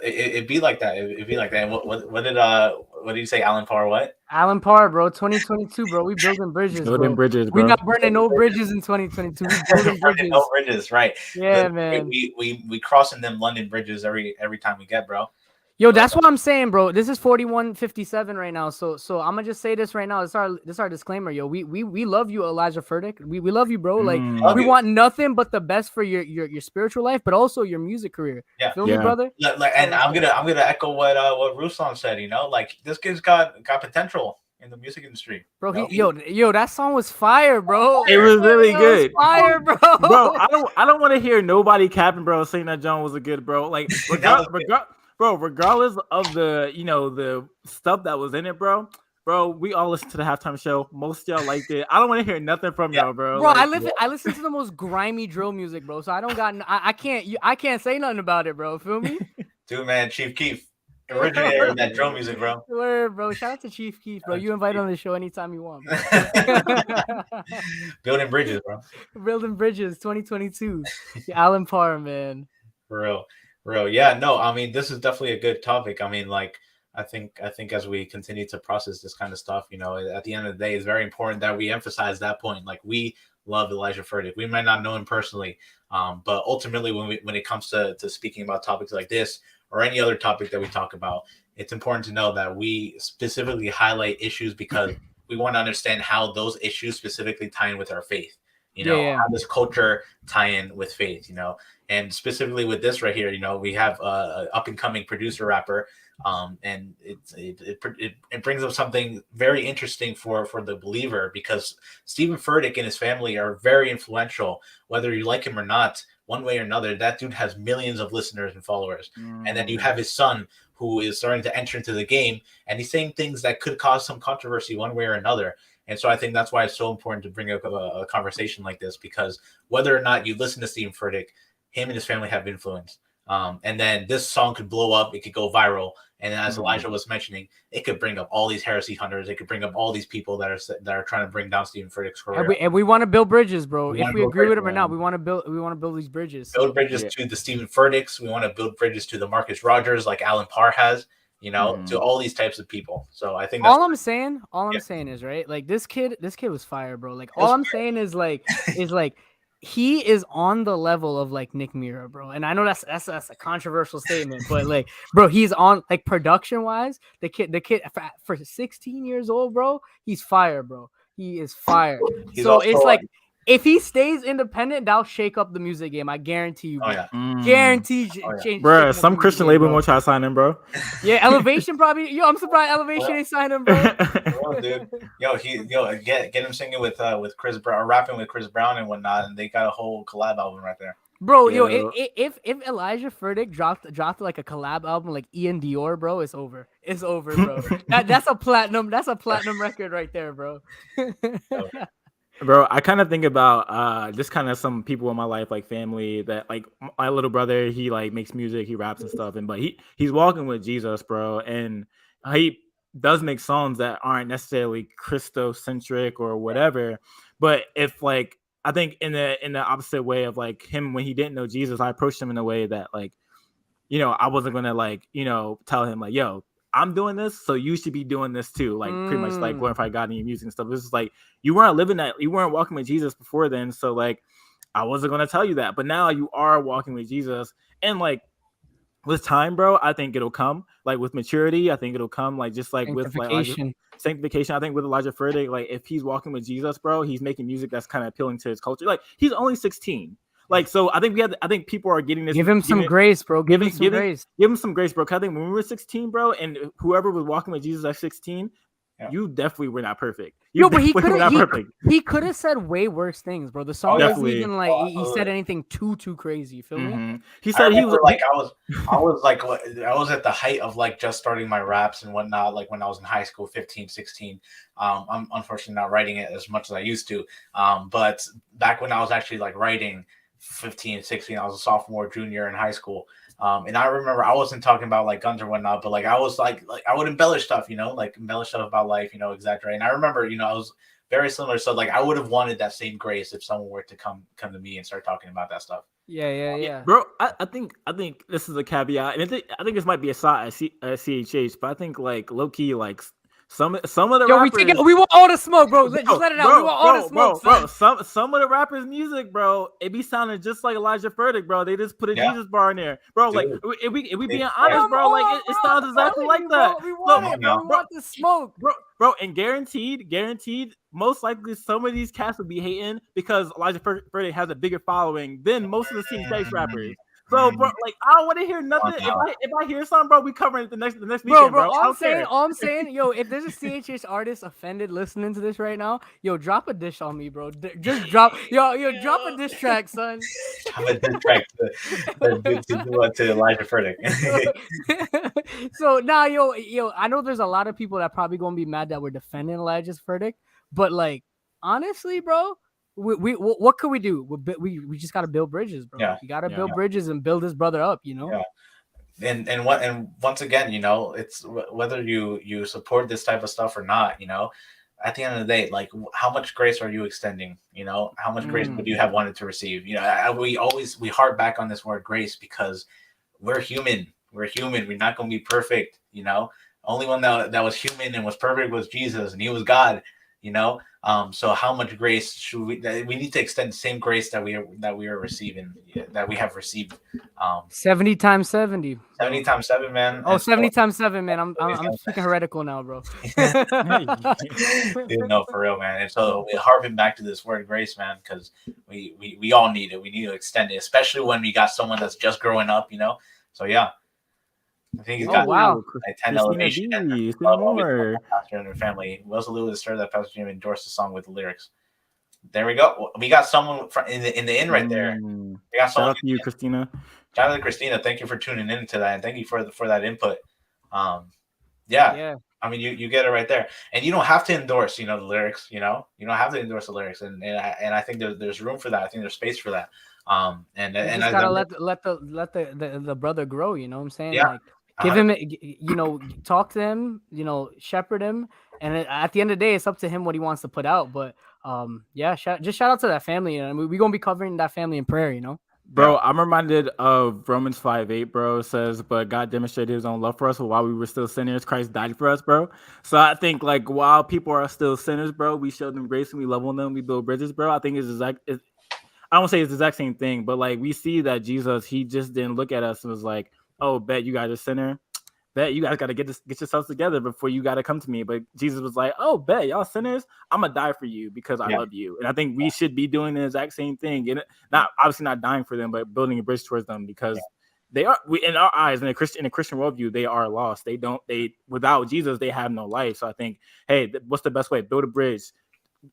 it'd be like that. It'd be like that. What did you say, Alan Parr? What? Alan Parr, bro, 2022, bro. We building bridges, Building bridges, We bro. not burning no bridges in 2022. We building bridges. No bridges, right? Yeah, But man. We crossing them London bridges every time we get, bro. Yo, that's what I'm saying, bro. This is 41:57 right now. So I'm gonna just say this right now. This is our disclaimer, yo. We love you, Elijah Furtick. We love you, bro. Like we want nothing but the best for your spiritual life, but also your music career. Yeah. Feel me, brother? And I'm gonna echo what Ruslan said. You know, like this kid's got potential in the music industry, bro. Yo, that song was fire, bro. It was really good. Fire, bro. Bro, I don't want to hear nobody capping, bro, saying that John was a good, bro. Like regardless of the, you know, the stuff that was in it, bro, we all listened to the halftime show. Most of y'all liked it. I don't want to hear nothing from y'all, bro. Bro, like, I listen to the most grimy drill music, bro. So I don't got, I can't say nothing about it, bro. Feel me? Dude, man, Chief Keef originator of that drill music, bro. Word, bro. Shout out to Chief Keef, bro. You invite on the show anytime you want, bro. Building bridges, bro. Building bridges, 2022. Alan Parr, man. For real. Yeah, no, I mean, this is definitely a good topic. I mean, like, I think as we continue to process this kind of stuff, you know, at the end of the day, it's very important that we emphasize that point. Like, we love Elijah Furtick. We might not know him personally, but ultimately, when it comes to speaking about topics like this or any other topic that we talk about, it's important to know that we specifically highlight issues because we want to understand how those issues specifically tie in with our faith. You know, how does culture tie in with faith, you know? And specifically with this right here, you know, we have a up and coming producer rapper, and it brings up something very interesting for the believer because Steven Furtick and his family are very influential, whether you like him or not. One way or another, that dude has millions of listeners and followers. And then you have his son who is starting to enter into the game, and he's saying things that could cause some controversy one way or another. And so I think that's why it's so important to bring up a conversation like this, because whether or not you listen to Steven Furtick, him and his family have influence. And then this song could blow up. It could go viral. And as Elijah was mentioning, it could bring up all these heresy hunters. It could bring up all these people that are trying to bring down Steven Furtick's career. And we want to build bridges, bro. If we agree with him or not, we want to build these bridges. Build bridges to the Steven Furticks. We want to build bridges to the Marcus Rogers, like Alan Parr has. You know, to all these types of people. So I think that's all I'm saying is, right, like this kid was fire, bro. Like all I'm saying is like he is on the level of like Nick Mira, bro. And I know that's a controversial statement, but like, bro, he's on like production wise, the kid for 16 years old, bro, he's fire, bro. He is fire. He's So also it's like if he stays independent, that'll shake up the music game. I guarantee you. oh Bro. yeah, Guarantee Oh, yeah. change. Bro, shaking up some the music Christian game, label bro. won't try to sign him, bro. Yeah, Elevation probably. Yo, I'm surprised Elevation ain't signed him, bro. Bro, dude. Get him singing with Chris Brown, or rapping with Chris Brown and whatnot, and they got a whole collab album right there. Bro, Yo. if Elijah Furtick dropped like a collab album like Ian Dior, bro, it's over. It's over, bro. That's a platinum record right there, bro. Bro, I kind of think about just kind of some people in my life, like family, that like my little brother, he like makes music, he raps and stuff, but he's walking with Jesus, bro, and he does make songs that aren't necessarily Christocentric or whatever. But if like I think in the opposite way of like him when he didn't know Jesus, I approached him in a way that like, I wasn't gonna like, tell him like, yo, I'm doing this, so you should be doing this too. Like pretty much like glorify God in your music and stuff. This is like you weren't living that, you weren't walking with Jesus before then. So like I wasn't gonna tell you that. But now you are walking with Jesus. And like with time, bro, I think it'll come. Like with maturity, I think it'll come. Like just like with like sanctification. I think with Elijah Furtick, like if he's walking with Jesus, bro, he's making music that's kind of appealing to his culture. Like he's only 16. Like, so I think people are getting this. Give him some grace, bro. Give him some grace. Give him some grace, bro. Cause I think when we were 16, bro, and whoever was walking with Jesus at 16, you definitely were not perfect. But he could have said way worse things, bro. The song wasn't even like he said anything too crazy. You feel me? He said he was like I was at the height of like just starting my raps and whatnot, like when I was in high school, 15, 16. I'm unfortunately not writing it as much as I used to. But back when I was actually like writing 15, 16, I was a sophomore, junior in high school. And I remember I wasn't talking about like guns or whatnot, but like I was like I would embellish stuff, like embellish stuff about life, exaggerate. And I remember, I was very similar. So like I would have wanted that same grace if someone were to come to me and start talking about that stuff. Yeah. Bro, I think this is a caveat, and I think this might be a side at CHH, but I think like low key like some of the rappers, we want all the smoke, bro. Just let it out. We want all the smoke, bro. Some of the rappers' music, bro, it be sounding just like Elijah Furtick, bro. They just put a Jesus bar in there, bro. Dude. Like if we being honest, bro, like it sounds exactly like that. We want the smoke, bro. And guaranteed, most likely some of these cats would be hating because Elijah Furtick has a bigger following than most of the CHH rappers. So, bro, like I don't want to hear nothing. If I hear something, bro, we covering it the next weekend, bro. All I'm saying, yo, if there's a CHH artist offended listening to this right now, yo, drop a dish on me, bro. Just drop, drop a diss track, son. Drop a diss track to Elijah Furtick. So now, yo, I know there's a lot of people that probably gonna be mad that we're defending Elijah Furtick, but like honestly, bro. We what could we do? We just got to build bridges, bro. Yeah. You got to build bridges and build his brother up, Yeah. And once again, it's whether you support this type of stuff or not, at the end of the day, like how much grace are you extending? How much grace would you have wanted to receive? We harp back on this word grace because we're human. We're human. We're not going to be perfect. Only one that was human and was perfect was Jesus, and he was God. So how much grace should we need to extend the same grace that we are receiving, that we have received. 70 times 70. 70 times 7, man. Oh, 70 times 7, man. I'm speaking heretical now, bro. Dude, no, for real, man. And so we're harping back to this word grace, man, because we all need it. We need to extend it, especially when we got someone that's just growing up, So yeah. I think he's got like 10 elevation. Pastor and their family. Wilson Lewis stirred that Pastor Jim endorsed the song with the lyrics. There we go. We got someone in the inn right there. We got someone. Shout out to you, Christina. Shout out to Christina. Thank you for tuning in to that, and thank you for that input. Yeah. I mean, you get it right there, and you don't have to endorse, the lyrics. You don't have to endorse the lyrics, and I think there's room for that. I think there's space for that. And just gotta let the brother grow. You know what I'm saying? Yeah. Like, give him, talk to him, shepherd him, and at the end of the day, it's up to him what he wants to put out. But shout out to that family, and we're gonna be covering that family in prayer, Bro, I'm reminded of Romans 5:8, bro. It says, but God demonstrated his own love for us while we were still sinners. Christ died for us, bro. So I think like while people are still sinners, bro, we show them grace and we love on them. We build bridges, bro. I think I don't say it's the exact same thing, but like we see that Jesus, he just didn't look at us and was like, oh, bet you guys are a sinner. bet you guys got to get yourselves together before you got to come to me. But Jesus was like, oh, bet y'all sinners, I'm gonna die for you because I love you. And I think we should be doing the exact same thing, and not obviously not dying for them, but building a bridge towards them, because they are, in our eyes, in a Christian worldview, they are lost. They without Jesus, they have no life. So I think, hey, what's the best way? Build a bridge,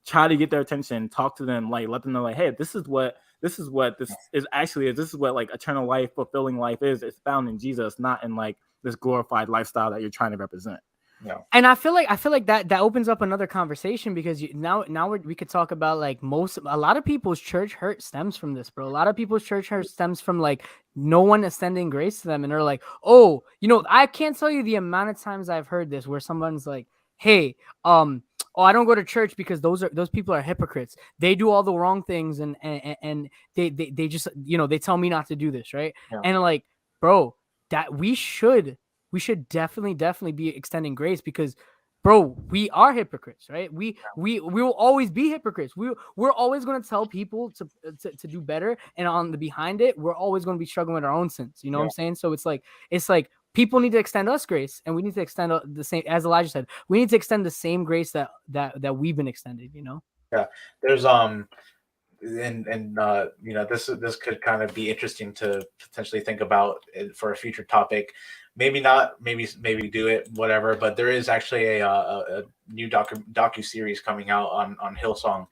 try to get their attention, talk to them, like let them know, like, hey, this is what this is actually. This is what like eternal life, fulfilling life is. It's found in Jesus, not in like this glorified lifestyle that you're trying to represent. Yeah. And I feel like that opens up another conversation, because we could talk about like a lot of people's church hurt stems from this, bro. A lot of people's church hurt stems from like no one extending grace to them, and they're like, oh, I can't tell you the amount of times I've heard this where someone's like, hey, oh, I don't go to church because those people are hypocrites. They do all the wrong things, and they just they tell me not to do this, right? Yeah. And like, bro, that we should definitely be extending grace, because, bro, we are hypocrites, right? We will always be hypocrites. We're always going to tell people to do better, and on the behind it, we're always going to be struggling with our own sins. You know what I'm saying? So it's like people need to extend us grace, and we need to extend the same, as Elijah said, we need to extend the same grace that we've been extended. Yeah, there's this could kind of be interesting to potentially think about for a future topic. Maybe not, maybe do it, whatever. But there is actually a new docu series coming out on Hillsong.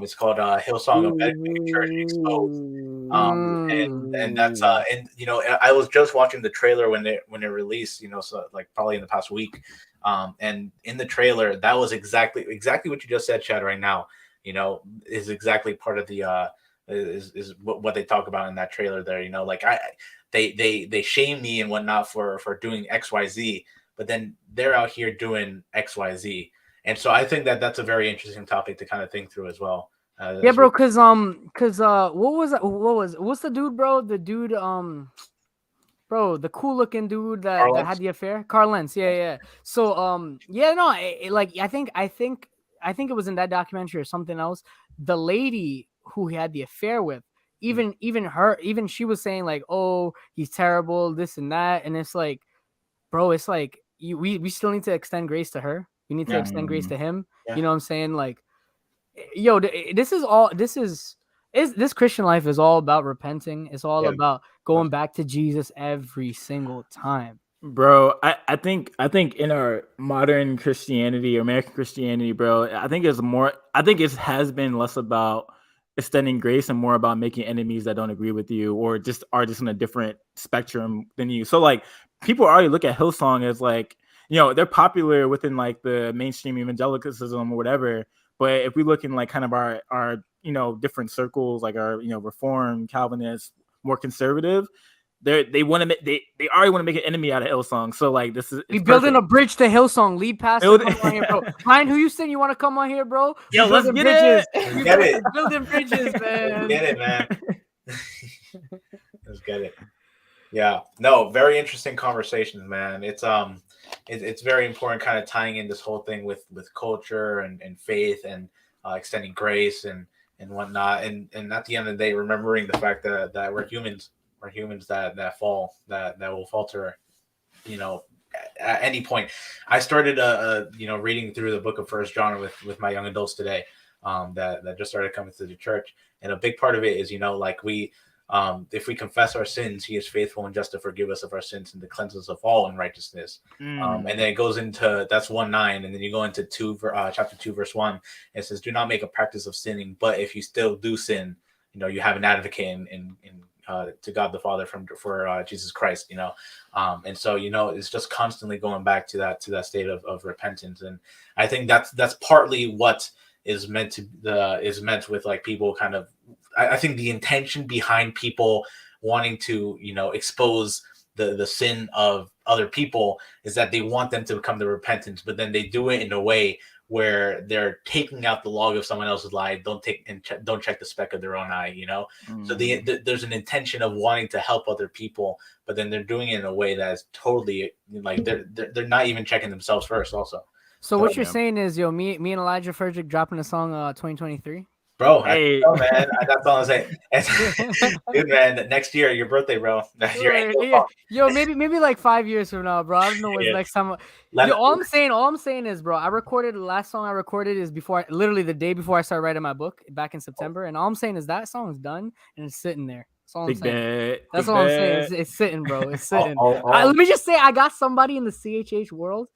It's called Hillsong of Medical Church Exposed. And that's I was just watching the trailer when it released, so like probably in the past week. And in the trailer, that was exactly what you just said, Chad, right now. Is exactly part of the is what they talk about in that trailer there. Like they shame me and whatnot for doing XYZ, but then they're out here doing XYZ. And so I think that that's a very interesting topic to kind of think through as well. Yeah, bro. Cause what's the dude, bro? The dude, bro, the cool looking dude that had the affair, Carl Lentz. Yeah. So, I think it was in that documentary or something else. The lady who he had the affair with, even she was saying like, oh, he's terrible, this and that. And it's like, bro, it's like we still need to extend grace to her. We need to extend grace to him. Yeah. You know what I'm saying? Like, yo, this Christian life is all about repenting. It's all about going back to Jesus every single time. Bro, I think in our modern Christianity, American Christianity, bro, I think it has been less about extending grace and more about making enemies that don't agree with you or just are just in a different spectrum than you. So like people already look at Hillsong as like, they're popular within like the mainstream evangelicism or whatever. But if we look in like kind of our different circles, like our Reformed, Calvinist, more conservative, they already want to make an enemy out of Hillsong. So like we building a bridge to Hillsong. Lead pastor, come on here, bro. Ryan, who you saying you want to come on here, bro? Yo, let's get bridges. It. Get it. Building bridges, man. Get it, man. Let's get it. Yeah. No, very interesting conversations, man. It's very important, kind of tying in this whole thing with culture and faith and extending grace and whatnot. And at the end of the day, remembering the fact that we're humans. We're humans that fall, that will falter, at any point. I started reading through the book of 1 John with my young adults today, that just started coming to the church. And a big part of it is, like if we confess our sins, he is faithful and just to forgive us of our sins and to cleanse us of all unrighteousness. And then it goes into, that's 1:9, and then you go into chapter 2, verse 1. It says, do not make a practice of sinning, but if you still do sin, you have an advocate in to God the Father for Jesus Christ, and so it's just constantly going back to that state of repentance. And I think that's partly what is meant with like people kind of, I think the intention behind people wanting to expose the sin of other people is that they want them to come to repentance, but then they do it in a way where they're taking out the log of someone else's lie, don't check the speck of their own eye, So there's an intention of wanting to help other people, but then they're doing it in a way that is totally like they're not even checking themselves first also. So what you're saying is, me and Elijah Furtick dropping a song 2023? Bro, Hey. man. That's all I'm saying. Dude, man, next year, your birthday, bro. Your angel Yeah. song. Yo, maybe like 5 years from now, bro. I don't know what's Yeah. next time. Let Yo, it- all I'm saying is, bro, I recorded the last song I recorded is literally the day before I started writing my book back in September. And all I'm saying is that song's done and it's sitting there. That's all I'm Big saying. bet. That's Big all I'm saying. bet. It's sitting, bro. It's sitting. all- Let me just say, I got somebody in the CHH world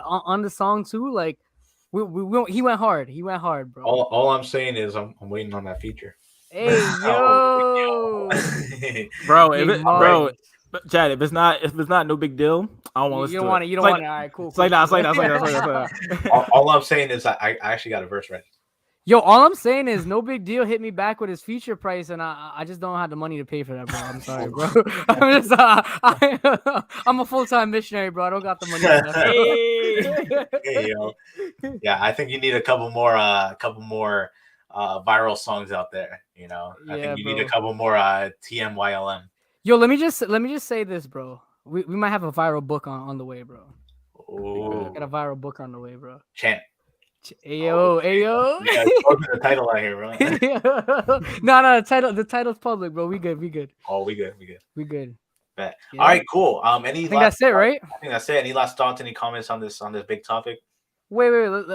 on the song too. Like, he went hard. He went hard, bro. all I'm saying is I'm waiting on that feature. Hey, yo. Bro, Big bro, Mars. Chad, if it's not no big deal, I don't want to You don't want it. You don't want it. All right, cool. It's like cool. that. all I'm saying is I actually got a verse ready. Yo, all I'm saying is no big deal. Hit me back with his feature price, and I just don't have the money to pay for that, bro. I'm sorry, bro. I'm just I'm a full-time missionary, bro. I don't got the money for that. Hey, yo. Yeah, I think you need a couple more viral songs out there. You know, I think you need a couple more TMYLM. Yo, let me just say this, bro. We might have a viral book on the way, bro. Oh, Got a viral book on the way, bro. chant. Ayo. Yeah, the title out here, bro. No, the title's public, bro. We good. Oh, we good. Bet. Yeah. All right, cool. I think that's it, right? I think that's it. Any last thoughts? Any comments on this big topic? Wait.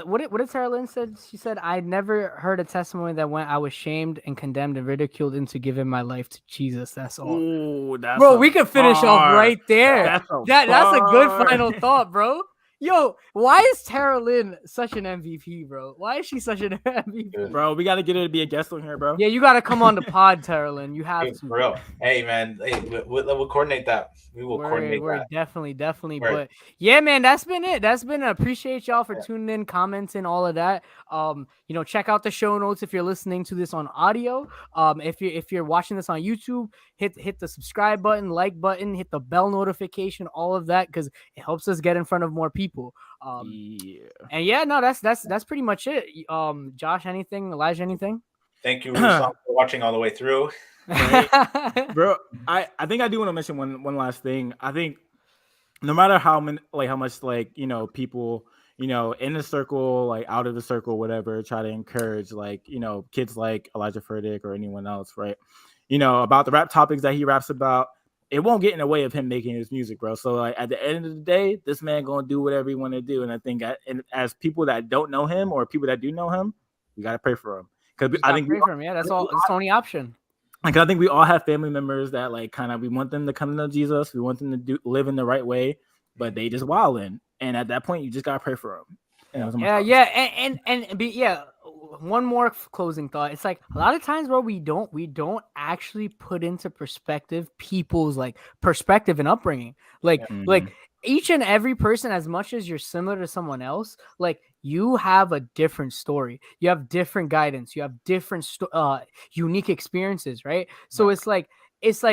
What did Sarah Lynn said? She said, "I never heard a testimony that when I was shamed and condemned and ridiculed into giving my life to Jesus." That's all. Ooh, that's Bro, we could finish off right there. That's That's a good final thought, bro. Yo, why is Tara Lynn such an MVP, bro? Why is she such an MVP? Bro, we got to get her to be a guest on here, bro. Yeah, you got to come on the pod, Tara Lynn. You have Hey, to. for real. Hey, man. Hey, we'll coordinate that. We will coordinate that. Definitely. Word. But yeah, man, that's been it. Appreciate y'all for tuning in, commenting, all of that. Check out the show notes if you're listening to this on audio. If you're watching this on YouTube, hit the subscribe button, like button, hit the bell notification, all of that, because it helps us get in front of more people. And yeah, no, that's pretty much it. Josh, anything? Elijah, anything? Thank you for watching all the way through. Bro, I think I do want to mention one last thing. I think no matter how much people, in the circle, like out of the circle, whatever, try to encourage kids like Elijah Furtick or anyone else, right? About the rap topics that he raps about, it won't get in the way of him making his music, bro. So like at the end of the day, this man gonna do whatever he want to do. And I think as people that don't know him or people that do know him, we gotta pray for him. Because I think pray for him. Yeah, that's all. That's the only option. Like I think we all have family members that we want them to come to know Jesus. We want them to live in the right way, but they just wildin'. And at that point, you just gotta pray for them. One more closing thought. It's like a lot of times, bro, we don't actually put into perspective people's perspective and upbringing. Like each and every person, as much as you're similar to someone else, you have a different story. You have different guidance. You have different unique experiences, right? So it's like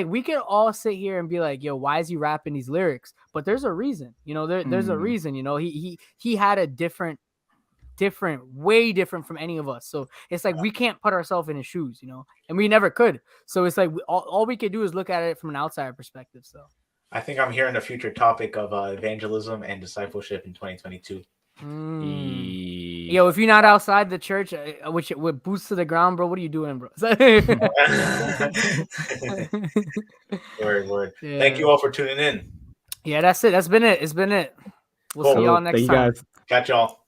we can all sit here and be like, yo, why is he rapping these lyrics? But there's a reason, there's a reason, he had a way different from any of us. So it's like we can't put ourselves in his shoes, and we never could. So it's like all we could do is look at it from an outsider perspective. So I think I'm hearing a future topic of evangelism and discipleship in 2022. Yo, if you're not outside the church, which with boots to the ground, bro, what are you doing, bro? Word. Yeah. Thank you all for tuning in. Yeah, that's it. That's been it. It's been it. We'll see y'all next time. Thank you guys. Catch y'all.